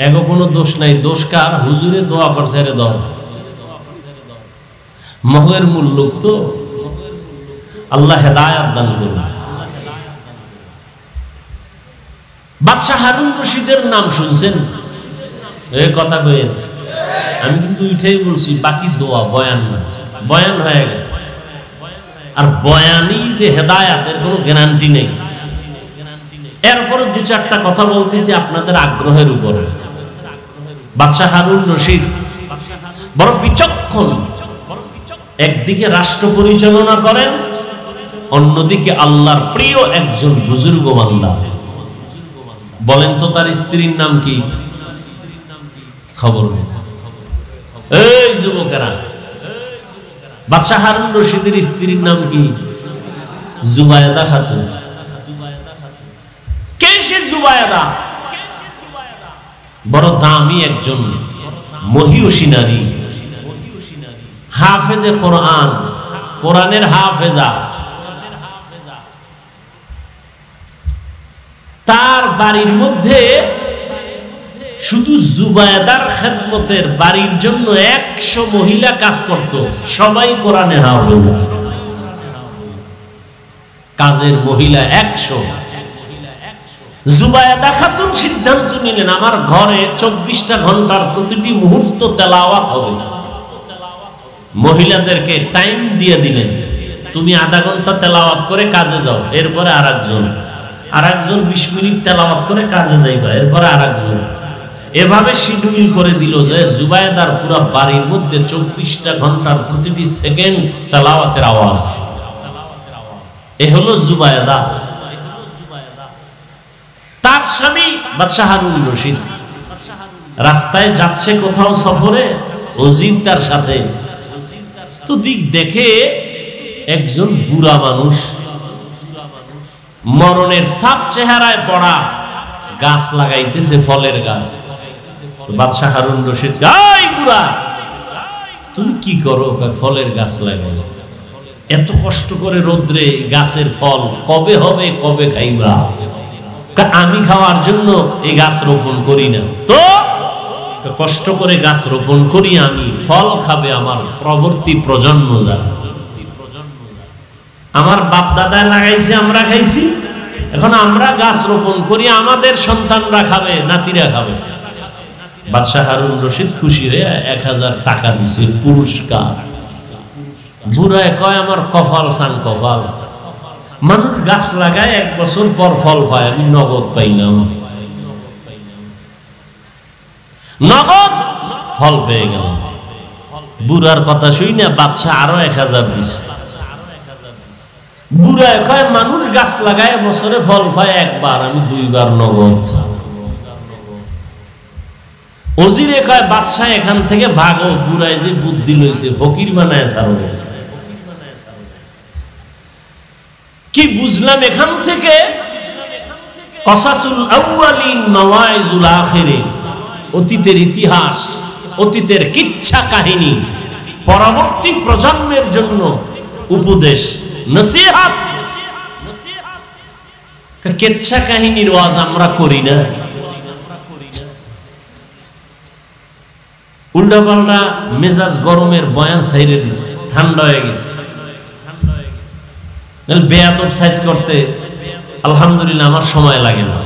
[SPEAKER 1] এগো কোনো দোষ নাই, দোষ কার? হুজুরে দোয়া করছে রে দাও। মহের মূল লোক তো। আল্লাহ হেদায়াত দান করুন। বাদশাহ হারুন রশিদের নাম শুনছেন? এই কথা কইেন, আমি কিন্তু উঠেই বলছি, বাকি দোয়া, বয়ান না। বয়ান হয়ে গেছে। আর বয়ানই যে হেদায়াত, এর কোনো গ্যারান্টি নেই। এরপরে 2-4টা কথা বলতেছি আপনাদের আগ্রহের উপরে। বাদশাহ হারুন রশিদ বড় বিচক্ষণ, একদিকে রাষ্ট্র পরিচালনা করেন, অন্যদিকে আল্লাহর প্রিয় একজন বুজুর্গ বান্দা। বলেন তো তার স্ত্রীর নাম কি? খবর নেই। এই যুবকেরা, বাদশাহ হারুন রশিদের স্ত্রীর নাম কি? জুবায়েদা খাতুন। কে সে জুবায়েদা? বড় দামি একজন মহিয়সী নারী, হাফেজে কোরআন, কোরআনের হাফেজা। তার বাড়ির মধ্যে শুধু জুবায়েদার খেদমতের বাড়ির জন্য 100 মহিলা কাজ করত, সবাই কোরআনে হাফেজ। কাজের মহিলা 100। জুবায়েদা খাতুন সিদ্ধান্ত নিলেন, আমার ঘরে 24টা ঘন্টার প্রতিটি মুহূর্ত তেলাওয়াত হবে। মহিলাদেরকে টাইম দিয়ে দিলেন, তুমি আধা ঘন্টা তেলাওয়াত করে কাজে যাও, এরপরে আরেকজন 20 মিনিট তেলাওয়াত করে কাজে যাইবা, এরপরে আরেকজন। এভাবে শিডিউল করে দিল যে জুবায়েদার পুরো বাড়ির মধ্যে 24টা ঘন্টার প্রতিটি সেকেন্ড তেলাওয়াতের আওয়াজ। এ হলো জুবায়েদা। তার স্বামী বাদশাহ হারুন রশিদ রাস্তায় যাচ্ছে কোথাও সফরে, ওজির তার সাথে। তো দিক দেখে একজন বুড়া মানুষ, মরণের ছাপ চেহারায় পড়া, গাছ লাগাইতেছে, ফলের গাছ। বাদশাহ হারুন রশিদ, গাই বুড়া, তুমি কি করো? ফলের গাছ লাগাই। এত কষ্ট করে রোদ্রে গাছের ফল কবে হবে, কবে খাইবা? আমি খাওয়ার জন্য এই গাছ রোপণ করি না, তো কষ্ট করে গাছ রোপণ করি আমি, ফল খাবে আমার পরবর্তী প্রজন্ম যারা। আমার বাপ দাদা লাগাইছে, আমরা খাইছি, এখন আমরা গাছ রোপণ করি, আমাদের সন্তানরা খাবে, নাতিরা খাবে। বাদশাহ হারুন রশিদ খুশি হয়ে 1000 টাকা দিছে পুরস্কার। বুড়ায় কয়, আমার কপাল সান কপাল, মানুষ গাছ লাগায় 1 বছর পর ফল পায়, আমি নগদ পাইলাম। নগদ ফল পেয়ে গেল। বুড়ার কথা শুই না বাদশাহ আরো 1000 দিছে। বুড়ায় কয়, মানুষ গাছ লাগায় বছরে ফল পায় একবার, আমি 2 বার নগদ। ওজিরে কয়, বাদশাহ এখান থেকে ভাগো, বুড়ায় যে বুদ্ধি লইছে, ফকির বানায় ছাড়ো। কি বুঝলাম এখান থেকে? কসাসুল আউয়ালিন মাওয়াইজুল আখিরিন, অতীতের ইতিহাস, অতীতের কিচ্ছা কাহিনী পরবর্তী প্রজন্মের জন্য উপদেশ, নসিহত। কিচ্ছা কাহিনীর ওয়াজ আমরা করি না, উল্টা পাল্টা মেজাজ গরমের বয়ান ছাইরে দিছে, ঠান্ডা হয়ে গেছে। বেয়াদব সাইজ করতে আলহামদুলিল্লাহ আমার সময় লাগে না।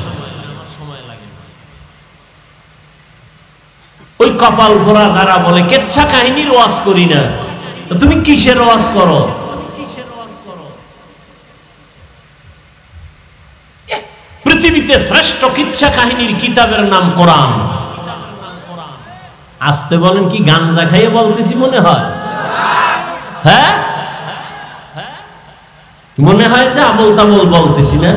[SPEAKER 1] ওই কপাল পোড়া যারা বলে কিচ্ছা কাহিনীর ওয়াজ করি না, তুমি কিসের ওয়াজ করো? পৃথিবীতে শ্রেষ্ঠ কিচ্ছা কাহিনীর কিতাবের নাম কোরআন। আসতে বলেন, কি গাঞ্জা খাইয়ে বলতেছি মনে হয়? হ্যাঁ, মনে হয় যে আবল তাবল বলতেছি না?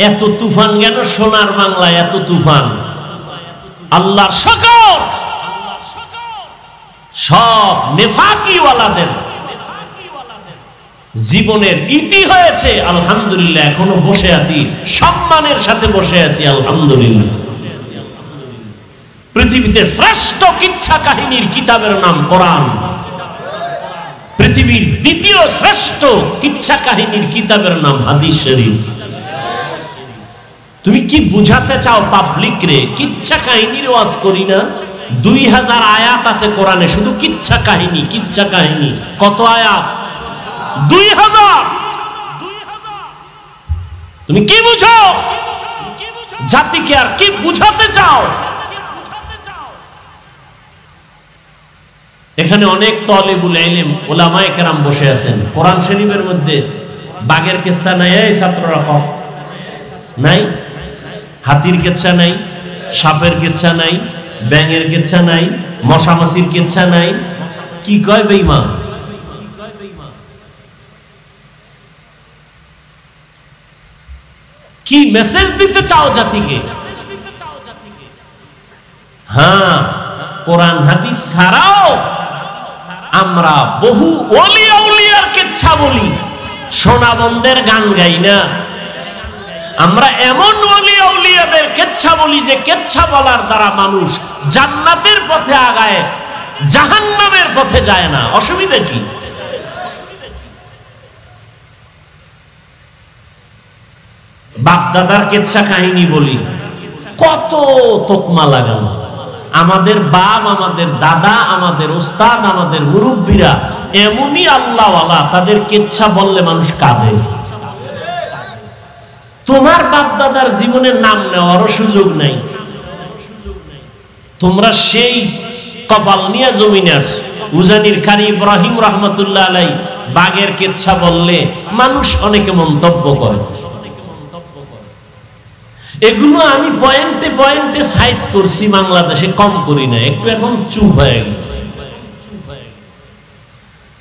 [SPEAKER 1] এত তুফান কেন সোনার বাংলায়? এত তুফান আল্লাহর শকর, সব নেফাকিওয়ালাদের জীবনের ইতি হয়েছে। আলহামদুলিল্লাহ, এখনো বসে আছি, সম্মানের সাথে বসে আছি, আলহামদুলিল্লাহ। পৃথিবীতে শ্রেষ্ঠ কিচ্ছা কাহিনীর কিতাবের নাম কোরআন। পৃথিবীর দ্বিতীয় শ্রেষ্ঠ কিচ্ছা কাহিনীর কিতাবের নাম হাদিস শরীফ। তুমি কি বুঝাতে চাও পাবলিক রে? কিচ্ছা কাহিনীর ওয়াজ করি না? 2000 আয়াত আছে কোরআনে, শুধু কিচ্ছা কাহিনী, কিচ্ছা কাহিনী। কত আয়াত? 2000। তুমি কি বুঝো? জাতিকে আর কি বুঝাতে চাও? এখানে অনেক তালিবুল ইলম উলামায়ে কেরাম বসে আছেন। কোরআন শরীফের মধ্যে বাঘের কিচ্ছা নাই, এই ছাত্ররা কম নাই, হাতির কিচ্ছা নাই, সাপের কিচ্ছা নাই, ব্যাঙের কেচ্ছা নাই, মশামাছির কেচ্ছা নাই। কি কয় বেঈমান? কি মেসেজ দিতে চাও জাতিকে? হ্যাঁ, কোরআন হাদিস ছাড়াও আমরা বহু ওলি আউলিয়ার কেচ্ছা বলি, সোনাবন্দের গান গাই না। আমরা এমন ওলি আউলিয়াদের কেচ্ছা বলি যে কেচ্ছা বলার দ্বারা মানুষ জান্নাতের পথে আগায়, জাহান্নামের পথে যায় না। অসুবিধা কি? বাপদাদার কেচ্ছা কাহিনী বলি, কত তোকমা লাগানো। আমাদের বাপ, আমাদের দাদা, আমাদের ওস্তাদ, আমাদের মুরব্বীরা এমনই আল্লাহওয়ালা, তাদের কেচ্ছা বললে মানুষ কাঁদে। তোমার বাপ দাদার জীবনের নাম নেওয়ারও সুযোগ নাই। তোমরা সেই কপাল নিয়ে জমিনে আসো। উজানির কারি ইব্রাহিম রহমতুল্লাহ আলাই বাঘের কেচ্ছা বললে মানুষ অনেকে মন্তব্য করে। এগুলো আমি পয়েন্টে পয়েন্টে সাইজ করছি, বাংলাদেশে কম করি না, একটু এখন চুপ হয়ে গেছে।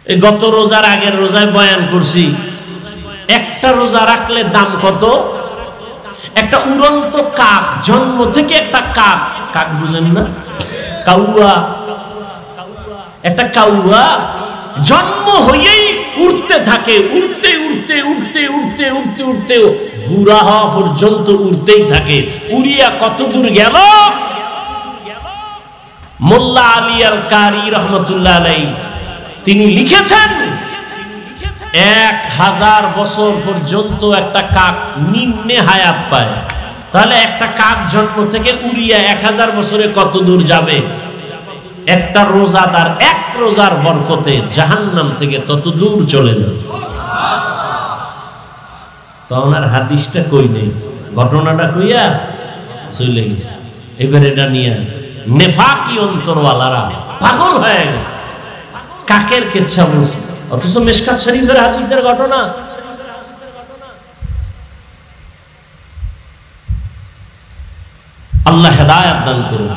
[SPEAKER 1] এই গত রোজার আগের রোজায় বয়ান করছি, একটা রোজা রাখলে দাম কত। একটা উড়ন্ত কাক, জন্ম থেকে একটা কাক, কাক বুঝেন না, কাউয়া, একটা কাউয়া জন্ম হয়েই উড়তে থাকে, উড়তে উড়তে উড়তে উড়তে উড়তে উড়তে বুড়া হওয়া পর্যন্ত উড়তেই থাকে। উড়িয়া কত দূর গেল? মোল্লা আলী আল কারি রহমতুল্লাহ আলাইহি তিনি লিখেছেন 1000 বছর পর্যন্ত একটা কাক নিম্নে হায়াত পায়। তাহলে একটা কাক জন্ম থেকে উড়িয়া 1000 বছরে কত দূর যাবে? একটা রোজাদার এক রোজার বরকতে জাহান্নাম থেকে তত দূর চলে যাবে। তখন আর হাদিসটা কই নেই, ঘটনাটা কইয়া চলে গেছে। এবার এটা নিয়ে নেফাকি অন্তরওয়ালারা পাগল হয়ে গেছে, কাকের কেচ্ছা বলছে, অথচ মিশকাত শরীফের হাদিসের ঘটনা। আল্লাহ হেদায়েত দান করুন।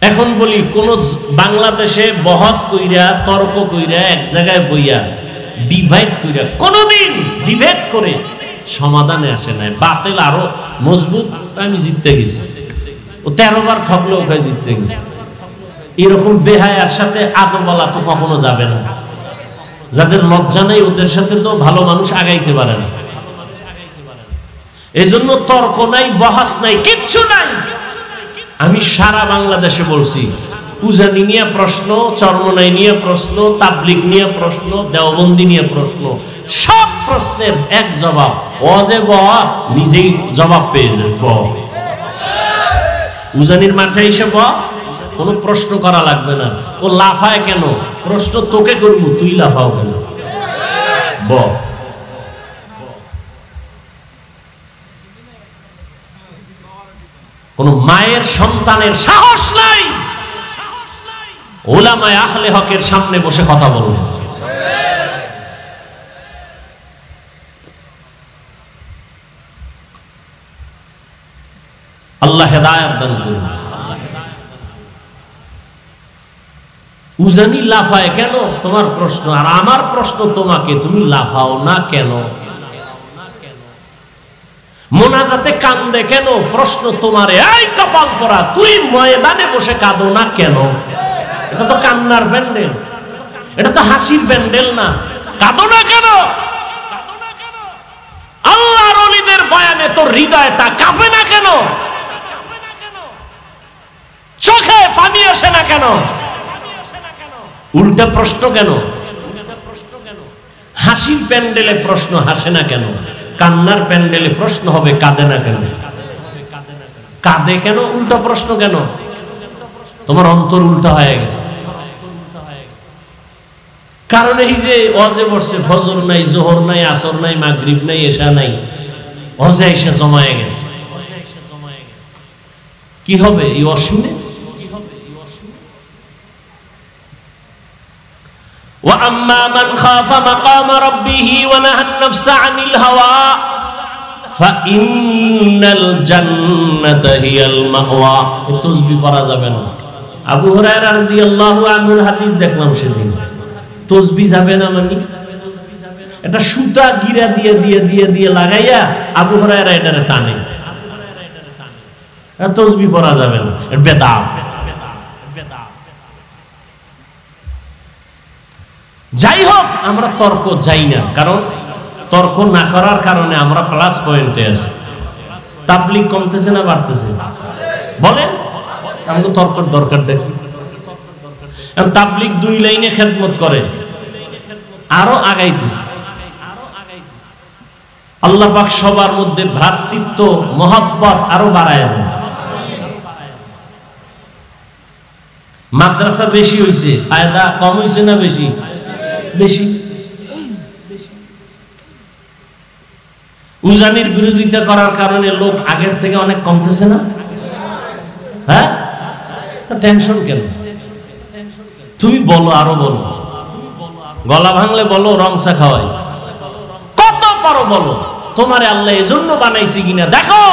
[SPEAKER 1] এখন বলি, কোন বাংলাদেশে বহস কইরা, তর্ক কইরা, এক জায়গায় বইয়া ডিভাইড কইরা, কোনদিন ডিবেট করে সমাধানে আসে নাই। বাতিল আরো মজবুত, আমি জিততে গেছি, ও 13 বার ঠকলো, ওখানে জিততে গেছে। এরকম বেহায়ার সাথে আদবলা তো কখনো যাবে না। যাদের লজ্জা নেই ওদের সাথে তো ভালো মানুষ আগাইতে পারে না। এজন্য তর্ক নাই, বহাস নাই, কিচ্ছু নাই। আমি সারা বাংলাদেশে বলছি, উজানি নিয়ে প্রশ্ন, চরমনাই নিয়ে প্রশ্ন, তাবলিগ নিয়ে প্রশ্ন, দেওবন্দি নিয়ে প্রশ্ন, সব প্রশ্নের এক জবাব, ওয়াজে বহা নিজেই জবাব পেয়ে যাবে। উজানির মাঠে এসে বহ, কোনো প্রশ্ন করা লাগবে না। ও লাফায় কেন? প্রশ্ন তোকে করব, তুই লাফাও কেন? বল। কোন মায়ের সন্তানের সাহস নাই উলামায়ে আহলে হকের সামনে বসে কথা বলবে। আল্লাহ হেদায়েত দান করুন। উজানি লাফায় কেন? তোমার প্রশ্ন। আর আমার প্রশ্ন তোমাকে, তুমি লাফাও না কেন? মোনাজাতে কান্দে কেন? প্রশ্ন তোমারে। এই কপাল পরা, তুই ময়দানে বসে কাঁদো না কেন? এটা তো কান্নার প্যান্ডেল, এটা তো হাসির প্যান্ডেল না। কাঁদো না কেন? আল্লাহর ওলিদের বয়ানে তো হৃদয়টা কাঁপে না কেন? চোখে পানি আসে না কেন? উল্টা প্রশ্ন কেন? হাসির প্যান্ডেলে প্রশ্ন হাসে না কেন? কান্নার প্যান্ডেলে প্রশ্ন হবে কাঁদে না কেন? কাঁদে কেন? উল্টা প্রশ্ন কেন? তোমার অন্তর উল্টা হয়ে গেছে। কারণ এই যে ওয়াজে বসছে, ফজর নাই, জোহর নাই, আসর নাই, মাগরিব নাই, এশা নাই, ওয়াজে এসে জমায়ে গেছে। কি হবে এই ওয়াজ শুনে? وَأَمَّا مَنْ خَافَ مَقَامَ رَبِّهِ وَنَهَى النَّفْسَ عَنِ الْهَوَى ফাইন্নাল জান্নাতা হিয়াল মাওয়া। তাসবিহ পড়া যাবে না। আবু হুরায়রা রাদিয়াল্লাহু আনহুর হাদিস দেখলাম সেদিন। তাসবিহ যাবে না মানে এটা সুতা গিরা দিয়ে দিয়ে দিয়ে দিয়ে লাগাইয়া আবু হুরায়রা এটারে টানে। তাসবিহ পড়া যাবে না, বেদাত। যাই হোক, আমরা তর্ক যাই না, কারণ তর্ক না করার কারণে আমরা প্লাস পয়েন্টে আছি। তাবলীগ কমতেছে না বাড়তেছে? বলেন, আমাকে তর্কের দরকার দেখি। তাবলীগ 2 লাইনে খেদমত করে, আরো আগাইতেছে। আল্লাহ পাক সবার মধ্যে ভ্রাতৃত্ব মহব্বত আরো বাড়ায় দেন। মাদ্রাসা বেশি হইছে, ফায়দা কম হইছে না বেশি? বেশি। উজানির বিরোধিতা করার কারণে লোক আগের থেকে অনেক কমতেছে না? হ্যাঁ, তা টেনশন কেন? তুমি বলো, আরো বলো। গলা ভাঙলে বলো, রংসা খাওয়াই, কত পারো বলো। তোমারে আল্লাহ এজন্য বানাইছে কিনা দেখো।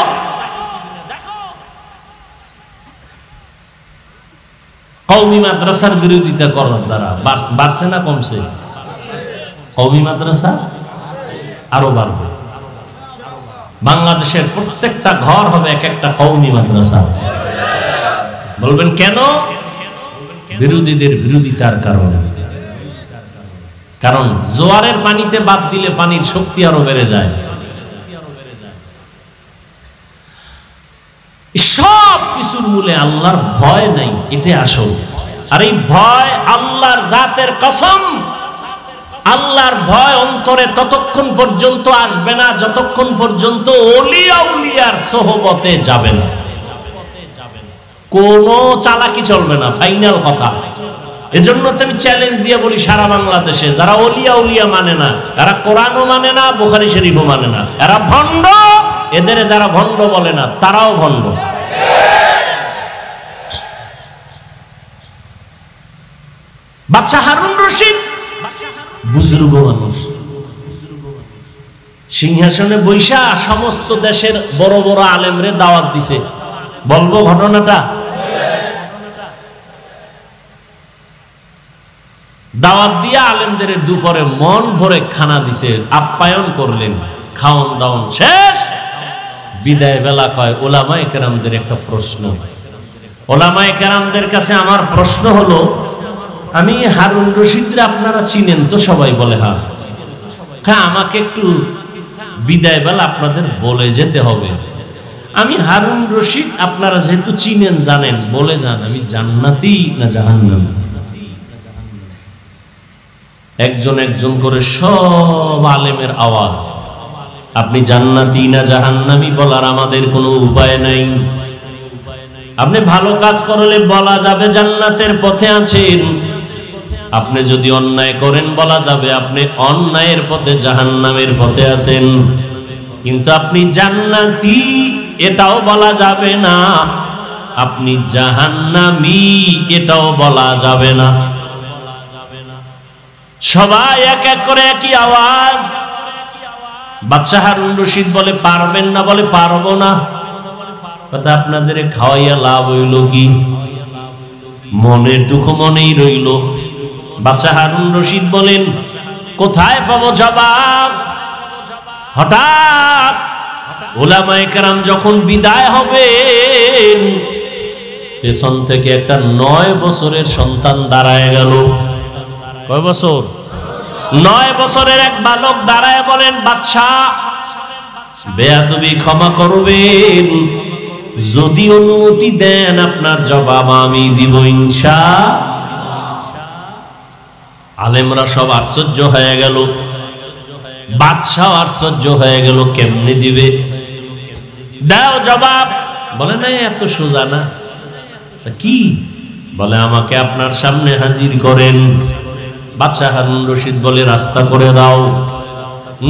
[SPEAKER 1] কওমি মাদ্রাসার বিরোধিতা করার দ্বারা বাড়ছে না কমছে? কওমি মাদ্রাসা আরো বাড়বে। বাংলাদেশের প্রত্যেকটা ঘর হবে এক একটা কওমি মাদ্রাসা। বলবেন কেন? বিরোধীদের বিরোধিতার কারণে। কারণ জোয়ারের পানিতে বাদ দিলে পানির শক্তি আরো বেড়ে যায়। সব কিছুর মূলে আল্লাহর ভয় নাই, এটাই আসল। আর এই ভয় আল্লাহর জাতের কসম, আল্লাহর ভয় অন্তরে ততক্ষণ পর্যন্ত আসবে না যতক্ষণ পর্যন্ত ওলিয়া উলিয়ার সোহবতে যাবে না। কোনো চালাকি চলবে না, ফাইনাল কথা। এজন্য তো আমি চ্যালেঞ্জ দিয়ে বলি, সারা বাংলাদেশে যারা ওলিয়া উলিয়া মানে না, যারা কোরআনও মানে না, বুখারী শরীফও মানে না, এরা ভণ্ড। এদের যারা ভণ্ড বলে না, তারাও ভণ্ড। বাদশা হারুন রশিদ বুজুর্গ মানুষ, সিংহাসনে বৈশা সমস্ত দেশের বড় বড় আলেমরে দাওয়াত দিছে। বলবো ঘটনাটা? দাওয়াত দিয়া আলেমদের দুপুরে মন ভরে খানা দিছে, আপ্যায়ন করলেন, খাওন দাওন শেষ। বিদায় বেলা কয়, ওলামায়ে কেরামদের একটা প্রশ্ন। ওলামায়ে কেরামদের কাছে আমার প্রশ্ন হলো, আমি হারুন রশিদরে আপনারা চিনেন তো? সবাই বলে হ্যাঁ। হ্যাঁ, আমাকে একটু বিদায় বেলা আপনাদের বলে যেতে হবে। আমি হারুন রশিদ, আপনারা যেহেতু চিনেন জানেন, বলে যান আমি জান্নাতি না জাহান্নামী। একজন একজন করে সব আলেমের আওয়াজ, আপনি জান্নাতি না জাহান্নামী বলার আমাদের কোনো উপায় নাই। আপনি ভালো কাজ করলে বলা যাবে জান্নাতের পথে আছেন, আপনি যদি অন্যায় করেন বলা যাবে আপনি অন্যায়ের পথে জাহান্নামের পথে আছেন। কিন্তু আপনি জান্নাতি এটাও বলা যাবে না, আপনি জাহান্নামী এটাও বলা যাবে না। সবাই এক এক করে একই আওয়াজ। বাদশা হারুন রশিদ বলে, পারবেন না? বলে, পারবো না। কথা, আপনাদের খাওয়াইয়া লাভ হইল কি? মনের দুঃখ মনেই রইল। বাদশা হারুন রশিদ বলেন, কোথায় পাবো জবাব? হঠাৎ উলামায়ে কেরাম যখন বিদায় হবে, পেছন থেকে একটা 9 বছরের সন্তান দাঁড়ায় গেল। কয় বছর? 9 বছরের এক বালক দাঁড়ায় বলেন, বাদশাহ বেয়াদবি ক্ষমা করবেন, যদি অনুমতি দেন আপনার জবাব আমি দিব ইনশাআল্লাহ। আলেমরা সব আশ্চর্য হয়ে গেল, বাদশাহ আশ্চর্য হয়ে গেল, কেমনে দিবে? দাও জবাব। বলে, না এত সোজা না। কি? বলে, আমাকে আপনার সামনে হাজির করেন। বাদশা হারুন রশিদ বলে, রাস্তা করে দাও।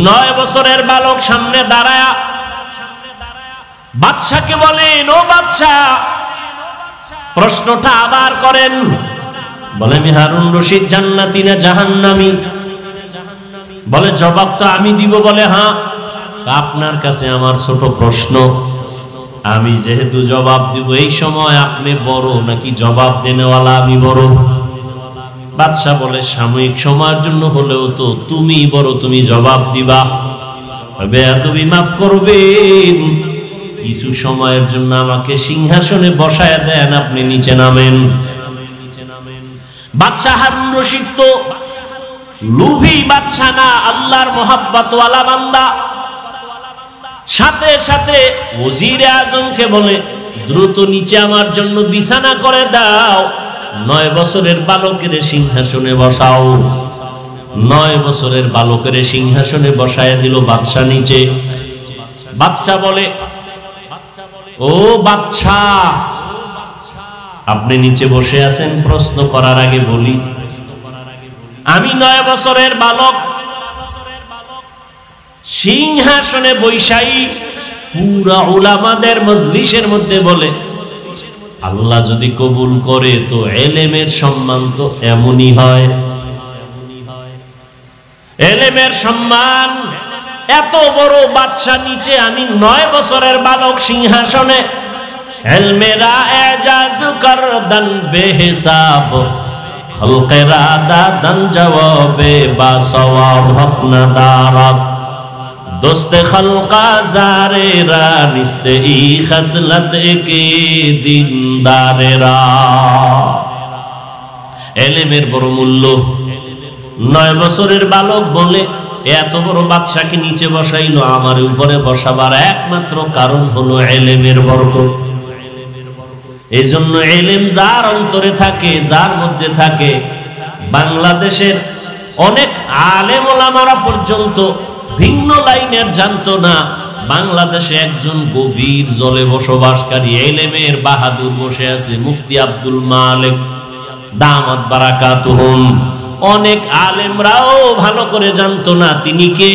[SPEAKER 1] 9 বছরের বালক সামনে দাঁড়ায়া বাদশাকে বলেন, ও বাদশা, প্রশ্নটা আবার করেন। বলে, আমি হারুন রশিদ জান্নাতি না জাহান্নামী? বলে, জবাব তো আমি দিব। বলে, হ্যাঁ। আপনার কাছে আমার ছোট প্রশ্ন, আমি যেহেতু জবাব দিব, এই সময় আপনি বড় নাকি জবাব দেনেওয়ালা আমি বড়? বাদশাহ বলে, সাময়িক সময়ের জন্য হলেও তো তুমি বড়, তুমি জবাব দিবা। বেয়াদবি মাফ করবেন, কিছু সময়ের জন্য আমাকে সিংহাসনে বসায় দেন, আপনি নিচে নামেন। বাদশাহ হারুন রশিদ তো লোভী বাদশাহ না, আল্লাহর মোহাব্বত ওয়ালা বান্দা। সাথে সাথে ওজিরে আজমকে বলে, দ্রুত নিচে আমার জন্য বিছানা করে দাও, 9 বছরের বালকের সিংহাসনে বসাও। 9 বছরের বালকের সিংহাসনে বসায় দিল বাদশাহ নিচে। বাদশাহ বলে, ও বাদশাহ, আপনি নিচে বসে আছেন, প্রশ্ন করার আগে বলি, আমি 9 বছরের বালক সিংহাসনে বৈশাই পুরা উলামাদের মজলিসের মধ্যে বলে, আল্লাহ যদি কবুল করে তো এলেমের সম্মান তো এমনই হয়। এলেমের সম্মান এত বড় বাদশা নিচে, আমি 9 বছরের বালক সিংহাসনে। এলমেরা এজাজ করদান বেহিসাব, খলকেরা দাদান জওয়াবে বা সওয়াব আপনা দারাত, দোস্তে খলকা জারেরা নিস্তে ই খসলত কে দিনদারেরা। এলেমের বড় মূল্য। 9 বছরের বালক বলে, এত বড় বাদশাকে নিচে বসাইলো, আমার উপরে বসাবার একমাত্র কারণ হলো এলেমের বরকত। এই জন্য এলেম যার অন্তরে থাকে, যার মধ্যে থাকে, বাংলাদেশের অনেক আলেম ওলামারা পর্যন্ত ভিন্ন লাইনের জানতো না। বাংলাদেশে একজন গভীর জলে বসবাসকারী এলেমের বাহাদুর বসে আছে, মুফতি আব্দুল মালিক দামাত বারাকাতুহুম। অনেক আলেমরাও ভালো করে জানতো না তিনি কে,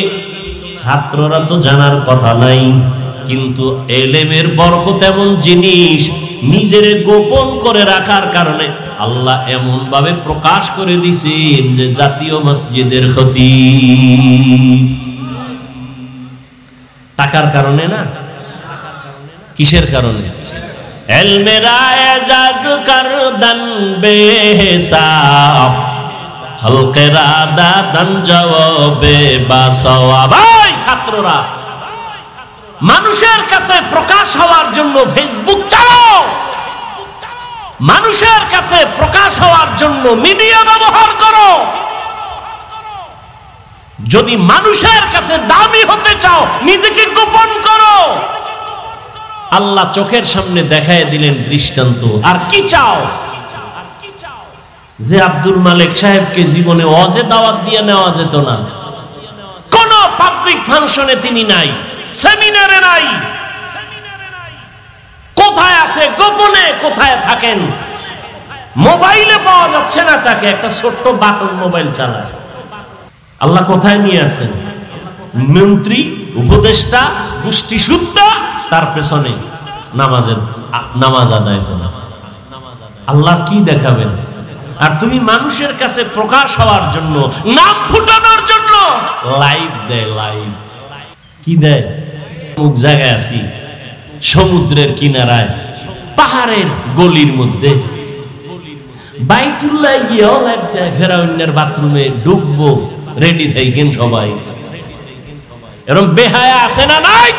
[SPEAKER 1] ছাত্ররা তো জানার কথা নাই। কিন্তু এলেমের বরকত এমন জিনিস, নিজের গোপন করে রাখার কারণে আল্লাহ এমন ভাবে প্রকাশ করে দিয়েছেন যে জাতীয় মসজিদের খতিব। টাকার কারণে না, কিসের কারণে? এলমেরা এজাজ করদান বেহিসাব, খলকেরা দাদান জওয়াবে বা সওয়াব। ভাই ছাত্ররা, মানুষের কাছে প্রকাশ হওয়ার জন্য ফেসবুক চালাও, মানুষের কাছে প্রকাশ হওয়ার জন্য মিডিয়া ব্যবহার করো। যদি মানুষের কাছে দামি হতে চাও, নিজেকে গোপন করো। আল্লাহ চোখের সামনে দেখায় দিলেন দৃষ্টান্ত। আর কি চাও? যে আব্দুল মালিক সাহেবকে জীবনে ওয়াজে দাওয়াত দিয়ে নেওয়া যেত না, কোন পাবলিক ফাংশনে তিনি নাই, সেমিনারে নাই, কোথায় আছে গোপনে, কোথায় থাকেন, মোবাইলে পাওয়া যাচ্ছে না তাকে, একটা ছোট্ট বাটন মোবাইল চালায়। আল্লাহ কোথায় নিয়ে আসেন? মন্ত্রী, উপদেষ্টা, গোষ্ঠী সুদ্ধা, তার পেছনে নামাজ আদায় করা। আল্লাহ কি দেখাবেন? আর তুমি মানুষের কাছে প্রকাশ হওয়ার জন্য, নাম ফুটানোর জন্য লাইভ দেয়। লাইভ কি দেয়? অমুক জায়গায় আছি, সমুদ্রের কিনারায়, পাহাড়ের গলির মধ্যে, বাইতুল্লাহ গিয়েও লাইভ দেয়। ফেরাউনের বাথরুমে ঢুকবো, রেডি থাকেন সবাই। এরকম বেহায়া আছে না নাই?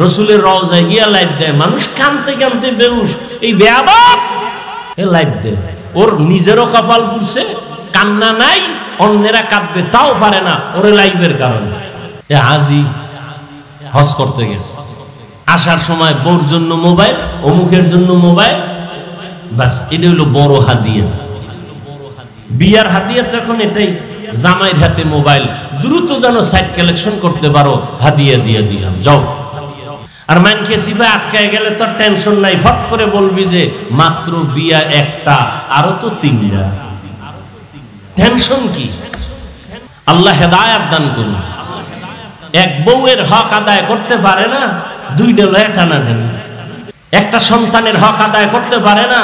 [SPEAKER 1] রসুলের রওজায় গিয়া লাইভ দেয়, মানুষ কানতে কানতে বেহুশ। এই বেয়াদব লাইভ দেয়, ওর নিজেরও কপাল পুড়ছে, কান্না নাই, অন্যেরা কাঁদবে তাও পারে না, ওরে লাইভের কারণে। আজি হজ করতে গেছে, আসার সময় বউর জন্য মোবাইল, অমুকের জন্য মোবাইল, বাস এটা হলো বড় হাদিয়া। বিয়ার হাদিয়া তখন এটাই, জামাইয়ের হাতে মোবাইল, দ্রুত যেন সাইট কালেকশন করতে পারো, হাদিয়া দিয়ে দিলাম, যাও। আর মানকে সিফা আটকায় গেলে তো টেনশন নাই, ফট করে বলবি যে মাত্র বিয়া একটা, আরো তো 3টা, টেনশন কি? আল্লাহ হেদায়েত দান করুন। এক বউয়ের হক আদায় করতে পারে না, 2টা লয়ে টানাটানি। একটা সন্তানের হক আদায় করতে পারে না,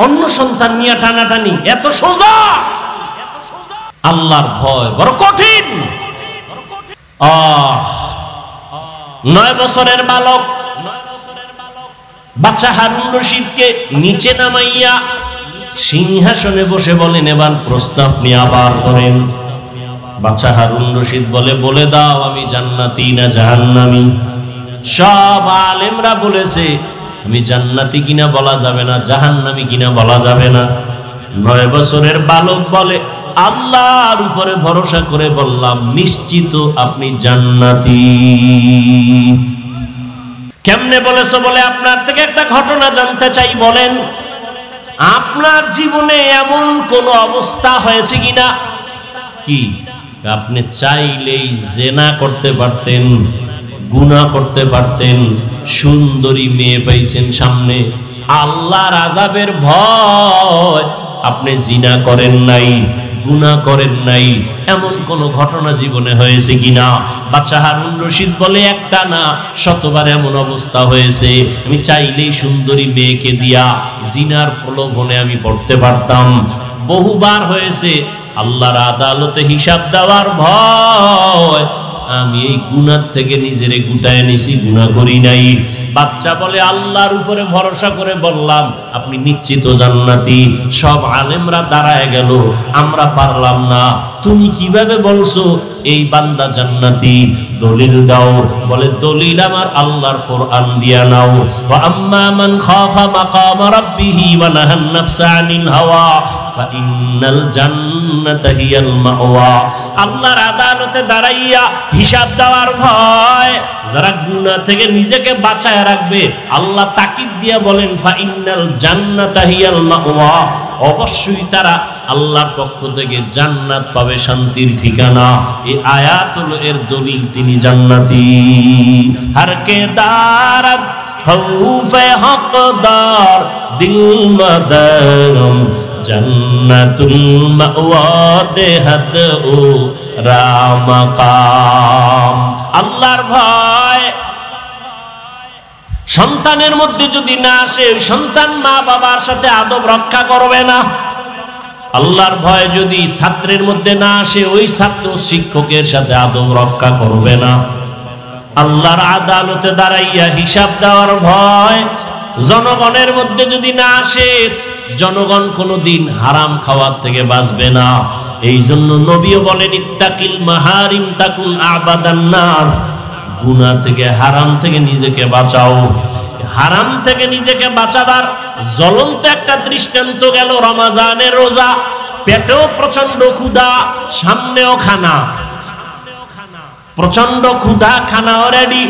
[SPEAKER 1] অন্য সন্তান নিয়ে টানাটানি। এত সোজা? আল্লাহর ভয় বড় কঠিন। 9 বছরের বালক বাদশা হারুন রশিদকে নিচে নামাইয়া সিংহাসনে বসে বলেন, এবার প্রশ্ন আপনি আবার করেন। বাদশা হারুন রশিদ বলে দাও আমি জান্নাতি না জাহান্নামী? সব আলেমরা বলেছে আমি জান্নাতি কিনা বলা যাবে না, জাহান্নামী কিনা বলা যাবে না। 9 বছরের বালক বলে, আল্লাহর উপরে ভরসা করে বললাম নিশ্চিত আপনি জান্নাতি। কেমনে বলেছো? বলে আপনার থেকে একটা ঘটনা জানতে চাই, বলেন আপনার জীবনে এমন কোন অবস্থা হয়েছে কিনা? কি আপনি চাইলেই জেনা করতে পারতেন, গুনাহ করতে পারতেন, সুন্দরী মেয়ে পাইছেন সামনে, আল্লাহর আযাবের ভয় আপনি জিনা করেন নাই, গুনাহ করেন নাই, এমন কোন ঘটনা জীবনে হয়েছে কিনা? বাদশা হারুন রশিদ বলে, একটা না শতবার এমন অবস্থা হয়েছে, আমি চাইলেই সুন্দরী মেয়েকে দিয়া জিনার প্রলোভনে আমি পড়তে পারতাম। বহুবার হয়েছে, আল্লাহর আদালতে হিসাব দেওয়ার ভয় আমি এই গুনাহ থেকে নিজেরে গুটায় নিছি, গুনাহ করি নাই। বাচ্চা বলে, আল্লাহর উপরে ভরসা করে বললাম আপনি নিশ্চিত জান্নাতি। সব আলেমরা দাঁড়ায় গেল, আমরা পারলাম না, তুমি কিভাবে বলছো এই বান্দা জান্নাতি? দলিল দাও। বলে, দলিল আমার আল্লাহর কোরআন দিয়া নাও। ওয়া আম্মা মান খাফা মাকাম রাব্বিহি ওয়া নাহান নাফসা আনিল হাওয়া ফাইন্নাল জান্নাতা হিয়াল মাওয়া। আল্লাহর আদালতে দাঁড়াইয়া হিসাব দেওয়ার ভয় যারা গুনাহ থেকে নিজেকে বাঁচায় রাখবে, আল্লাহ তাকিদ দিয়া বলেন ফাইন্নাল জান্নাতা হিয়াল মাওয়া, অবশ্যই তারা আল্লাহর পক্ষ থেকে জান্নাত পাবে, শান্তির ঠিকানা। এই আয়াত হলো এর দলিল, তিনি জান্নাতি। হর কে দারাত খৌফে হকদার দিল মদরম জান্নাতুল মাওয়া দেহাত ও রামাকাম। আল্লাহর ভয় সন্তানের মধ্যে যদি না আসে, সন্তান মা বাবার সাথে আদব রক্ষা করবে না। আল্লাহর ভয় যদি ছাত্রের মধ্যে না আসে, ওই ছাত্র শিক্ষকের সাথে আদব রক্ষা করবে না। আল্লাহর আদালতে দাঁড়াইয়া হিসাব দেওয়ার ভয় জনগণের মধ্যে যদি না আসে, জনগণ কোনোদিন হারাম খাওয়ার থেকে বাঁচবে না। এই জন্য নবীও বলেন, ইত্তাকিল মাহারিম তাকুন আবাদান নাস। গুনাহ থেকে, হারাম থেকে নিজেকে বাঁচাও। হারাম থেকে নিজেকে বাঁচাবার জ্বলন্ত একটা দৃষ্টান্ত গেল রমজানের রোজা। পেটেও প্রচন্ড ক্ষুধা, সামনেও খানা, প্রচন্ড ক্ষুধা, খানা অলরেডি।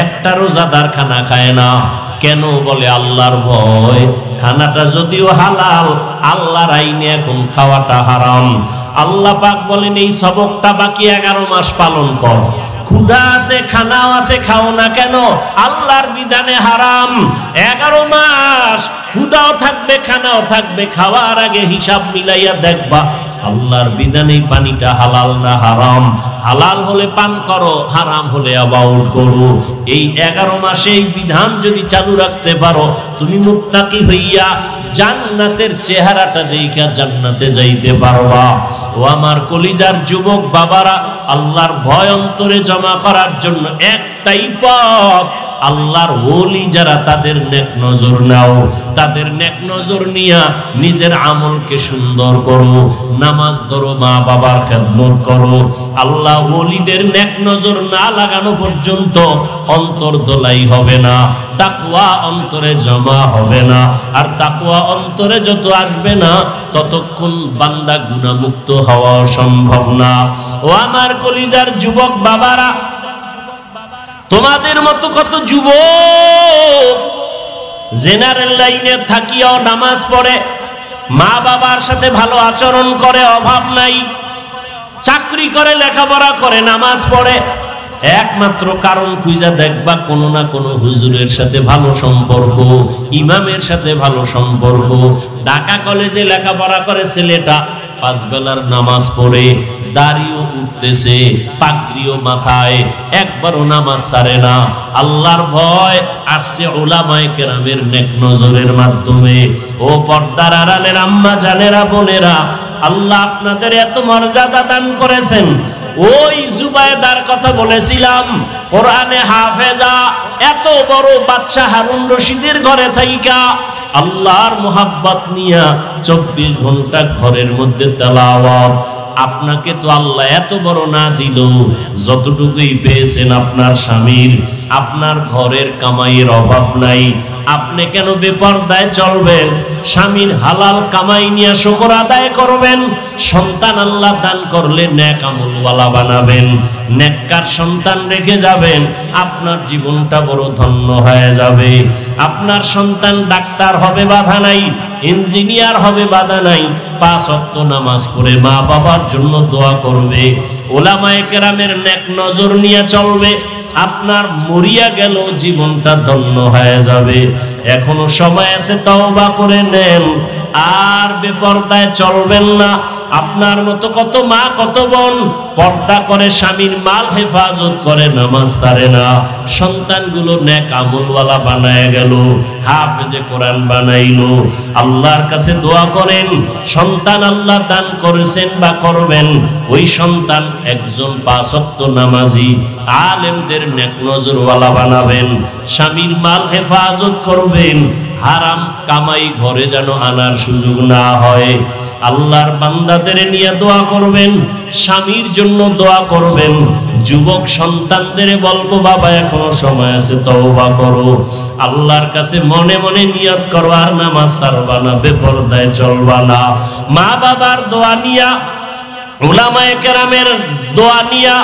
[SPEAKER 1] একটা রোজাদার খানা খায় না কেন? বলে আল্লাহর ভয়। খানাটা যদিও হালাল, আল্লাহর আইনে এখন খাওয়াটা হারাম। আল্লাহ পাক বলেন, এই সবকটা বাকি 11 মাস পালন কর। ক্ষুধা আছে, খানাও আছে, খাও না কেন? আল্লাহর বিধানে হারাম। 11 মাস ক্ষুধাও থাকবে, খানাও থাকবে। খাওয়ার আগে হিসাব মিলাইয়া দেখবা আল্লাহর বিধানে পানিটা হালাল না হারাম। হালাল হলে পান করো, হারাম হলে অ্যাভয়েড করো। এই 11 মাসে এই বিধান যদি চালু রাখতে পারো, তুমি মুত্তাকি হইয়া জান্নাতের চেহারাটা দেখা জান্নাতে যাইতে পারবা। ও আমার কলিজার যুবক বাবারা, আল্লাহর ভয় অন্তরে জমা করার জন্য একটাই পথ, আল্লাহর ওলি যারা তাদের নেক নজর নাও। তাদের নেক নজর নিয়া নিজের আমলকে সুন্দর করো, নামাজ ধরো, মা বাবার খেদমত করো। আল্লাহ ওলিদের নেক নজর না লাগানো পর্যন্ত অন্তর দোলাই হবে না, তাকওয়া অন্তরে জমা হবে না। আর তাকওয়া অন্তরে যত আসবে না, ততক্ষণ বান্দা গুনাহমুক্ত হওয়া সম্ভব না। ও আমার কলিজার যুবক বাবারা, তোমাদের মতো কত যুবক জেনারেল লাইনে থাকিয়াও নামাজ পড়ে, মা বাবার সাথে ভালো আচরণ করে, অভাব নাই, চাকরি করে, লেখাপড়া করে, নামাজ পড়ে। একমাত্র কারণ খুঁজা দেখবা, কোনো না কোনো হুজুরের সাথে ভালো সম্পর্ক, ইমামের সাথে ভালো সম্পর্ক। ঢাকা কলেজে লেখাপড়া করে ছেলেটা, 5 বেলার নামাজ পড়ে, দাড়িও উঠতেছে, পাগড়িও মাথায়, একবারও নামাজ ছাড়ে না। আল্লাহর ভয় আসছে উলামায়ে কেরামের নেক নজরের মাধ্যমে। ও পর্দার আড়ালের আম্মা জানেরা, বোনেরা, আল্লাহ আপনাদের এত মর্যাদা দান করেছেন, ওই জুবায়দার কথা বলেছিলাম, কোরআনে হাফেজা, এত বড় বাদশা হারুন রশিদের ঘরে থাইকা আল্লাহর মোহাব্বত নিয়া 24 ঘন্টা ঘরের মধ্যে তেলাওয়াত। আপনাকে তো আল্লাহ এত বড় না দিল, যতটুকুই পেয়েছেন আপনার স্বামীর, আপনার ঘরের কামাইয়ের অভাব নাই, আপনি কেন বেপরদায় চলবেন? স্বামীর হালাল কামাই নিয়ে শুকর আদায় করবেন। সন্তান আল্লাহ দান করলে নেক আমলওয়ালা বানাবেন, নেককার সন্তান রেখে যাবেন, আপনার জীবনটা বড় ধন্য হয়ে যাবে। আপনার সন্তান ডাক্তার হবে বাধা নাই, ইঞ্জিনিয়ার হবে বাধা নাই, 5 ওয়াক্ত নামাজ পড়ে মা বাবার জন্য দোয়া করবে, ওলামায়ে কেরামের নেক নজর নিয়ে চলবে, আপনার মরিয়া গেল জীবনটা ধন্য হয়ে যাবে। এখনো সময় আছে, তওবা করে নেন, আর বেপরদায় চলবেন না। আপনার মতো কত মা কত বোন পর্দা করে, স্বামীর মাল হেফাজত করে, নামাজ ছাড়ে না, সন্তানগুলো নেক আমলওয়ালা বানায় গেল, হাফেজে কোরআন বানাইলো। আল্লাহর কাছে দোয়া করেন, সন্তান আল্লাহ দান করেছেন বা করবেন, ওই সন্তান একজন 5 ওয়াক্ত নামাজি আলেমদের নেক নজরওয়ালা বানাবেন, স্বামীর মাল হেফাজত করবেন, হারাম কামাই ঘরে যেন আনার সুযোগ না হয়। আল্লাহর বান্দাদের নিয়ে দোয়া করবেন, স্বামীর জন্য দোয়া করবেন। যুবক সন্তানদের বলবো, বাবা এখনো সময় আছে, তওবা করো, আল্লাহর কাছে মনে মনে নিয়ত করো, আর নামাজ ছাড়বা না, বেপরদায় চলবা না। মা বাবার দোয়া নিয়া, উলামায়ে কেরামের দোয়া নিয়া,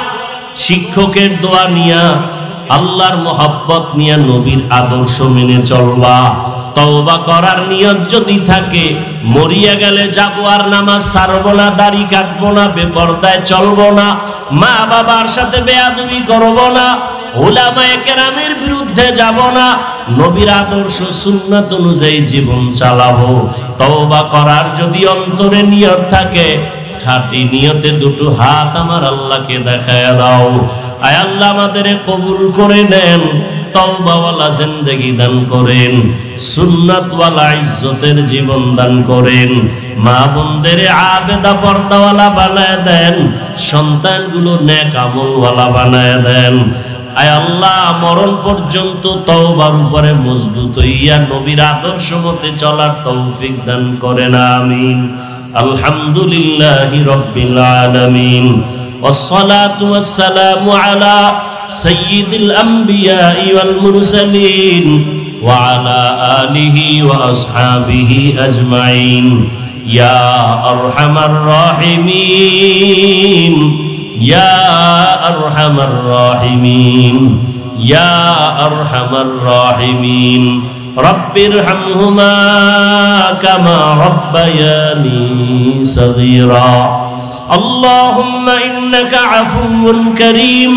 [SPEAKER 1] শিক্ষকের দোয়া নিয়া, আল্লাহর মোহাব্বত নিয়া, নবীর আদর্শ মেনে চলবা। তওবা করার নিয়ত যদি থাকে, মরিয়া গেলে যাবো আর নামাজ ছাড়বো না, দাড়ি কাটবো না, বেপরদায় চলবো না, মা বাবার সাথে বেয়াদবি করবো না, উলামায়ে কেরামের বিরুদ্ধে যাব না, নবীর আদর্শ সুন্নাত অনুযায়ী জীবন চালাবো। তওবা করার যদি অন্তরে নিয়ত থাকে, খাঁটি নিয়তে দুটো হাত আমার আল্লাহকে দেখায় দাও। আয় আল্লাহ আমাদের কবুল করে নেন, তওবাওয়ালা জিন্দেগি দান করেন, সুন্নাতওয়ালা ইজ্জতের জীবন দান করেন, মা বোনদের আবেদা পর্দাওয়ালা বানায় দেন, সন্তানগুলো নেক আমলওয়ালা বানায় দেন। আয় আল্লাহ মরণ পর্যন্ত তওবার উপরে মজবুত হইয়া নবীর আদর্শ মতে চলার তৌফিক দান করেন, আমিন। আলহামদুলিল্লাহি রাব্বিল আলামিন, والصلاة والسلام على سيد الأنبياء والمرسلين وعلى آله وأصحابه أجمعين يا أرحم الراحمين يا أرحم الراحمين يا أرحم الراحمين رب ارحمهما كما ربياني صغيرا اللهم إنك عفو كريم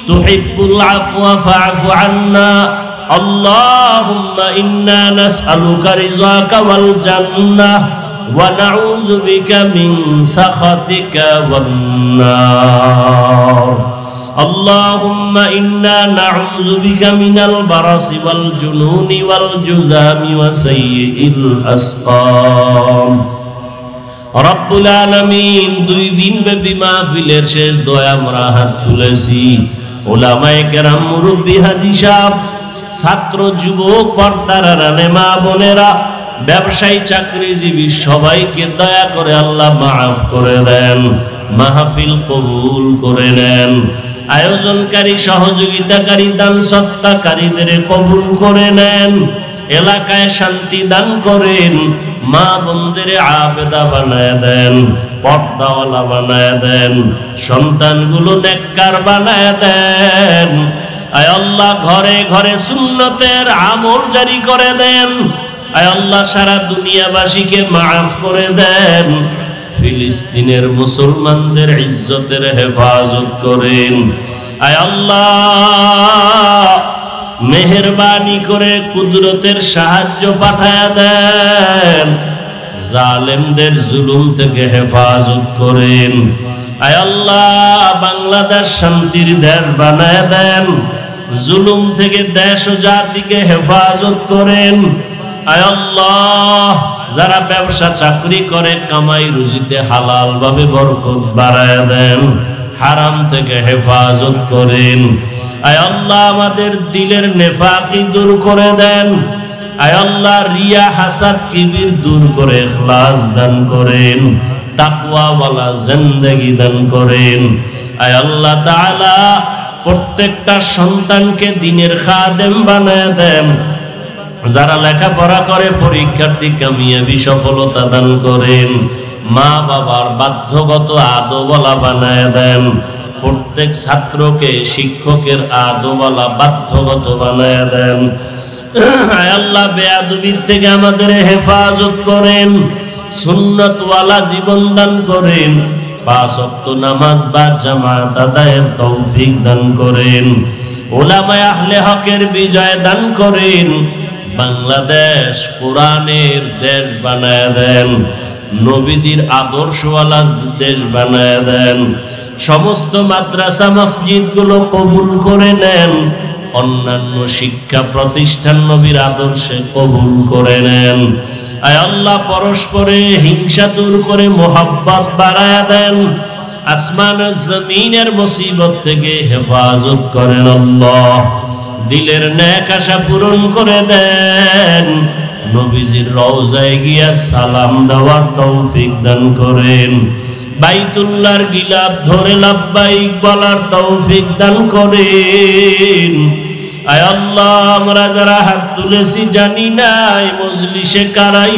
[SPEAKER 1] تحب العفو فاعف عنا اللهم إنا نسألك رضاك والجنة ونعوذ بك من سخطك والنار اللهم إنا نعوذ بك من البرص والجنون والجذام وسيء الأسقام রব্বুল আলামিন। 2 দিন ব্যাপী মাহফিলের শেষ দোয়া আমরা হাত তুলেছি, উলামায়ে কেরাম, মুরব্বী, হাজী সাহেব, ছাত্র, যুবক, পর্দার আড়ালে মা বোনেরা, ব্যবসায়ী, চাকরিজীবী সবাইকে দয়া করে আল্লাহ মাফ করে দেন, মাহফিল কবুল করে নেন। আয়োজনকারী, সহযোগিতাকারী, দান সত্তাকারীদের কবুল করে নেন, এলাকায় শান্তি দান করেন, মা বোনদের আবেদা বানায় দেন, পর্দাওয়ালা বানায় দেন, সন্তানগুলো নেককার বানায় দেন। আয় আল্লাহ ঘরে ঘরে সুন্নতের আমল জারি করে দেন। আয় আল্লাহ সারা দুনিয়াবাসীকে মাফ করে দেন। ফিলিস্তিনের মুসলমানদের ইজ্জতের হেফাজত করেন। আয় আল্লাহ মেহেরবানি করে কুদরতের সাহায্য পাঠায় দেন, জালেমদের জুলুম থেকে হেফাজত করেন। আয় আল্লাহ বাংলাদেশ শান্তির দেশ বানায় দেন, জুলুম থেকে দেশ ও জাতিকে হেফাজত করেন। আয় আল্লাহ যারা ব্যবসা চাকরি করে কামাই রুজিতে হালাল ভাবে বরকত বাড়ায় দেন, হারাম থেকে হেফাজত করেন। আয় আল্লাহ আমাদের দিলের নেফাকি দূর করে দেন। আয় আল্লাহ রিয়া হাসাদ কিবির দূর করে ইখলাস দান করেন, তাকওয়াওয়ালা জিন্দেগি দান করেন। আয় আল্লাহ তাআলা প্রত্যেকটা সন্তানকে দ্বীনের খাদেম বানায় দেন। যারা লেখাপড়া করে পরীক্ষার্থী কামিয়াবি সফলতা দান করেন। মা বাবার বাধ্যগত আদবওয়ালা বানায় দেন। প্রত্যেক ছাত্রকে শিক্ষকের আদবওয়ালা বাধ্যগত বানায় দেন। আয় আল্লাহ বেয়াদবির থেকে আমাদের হেফাজত করেন, সুন্নতওয়ালা জীবন দান করেন, 5 ওয়াক্ত নামাজ বা জামাত আদায়ের তৌফিক দান করেন, উলামায়ে আহলে হকের বিজয় দান করেন। বাংলাদেশ কোরআনের দেশ বানায় দেন, নবীজির আদর্শওয়ালা দেশ বানায় দেন। সমস্ত মাদ্রাসা মসজিদগুলো কবুল করে নেন, অন্যান্য শিক্ষা প্রতিষ্ঠান নবীর আদর্শে কবুল করে নেন। আয় আল্লাহ পরস্পরে হিংসা দূর করে মোহাব্বত বাড়ায়া দেন। আসমান জমিনের মুসিবত থেকে হেফাজত করেন আল্লাহ। দিলের নেক আশা পূরণ করে দেন। নবীজির রওজায় গিয়া সালাম দেওয়ার তৌফিক দান করেন। বাইতুল্লাহর গিলাফ ধরে লাব্বাইক বলার তৌফিক দান করেন। আয় আল্লাহ আমরা যারা হাত তুলেছি জানি না এই মজলিসে কারাই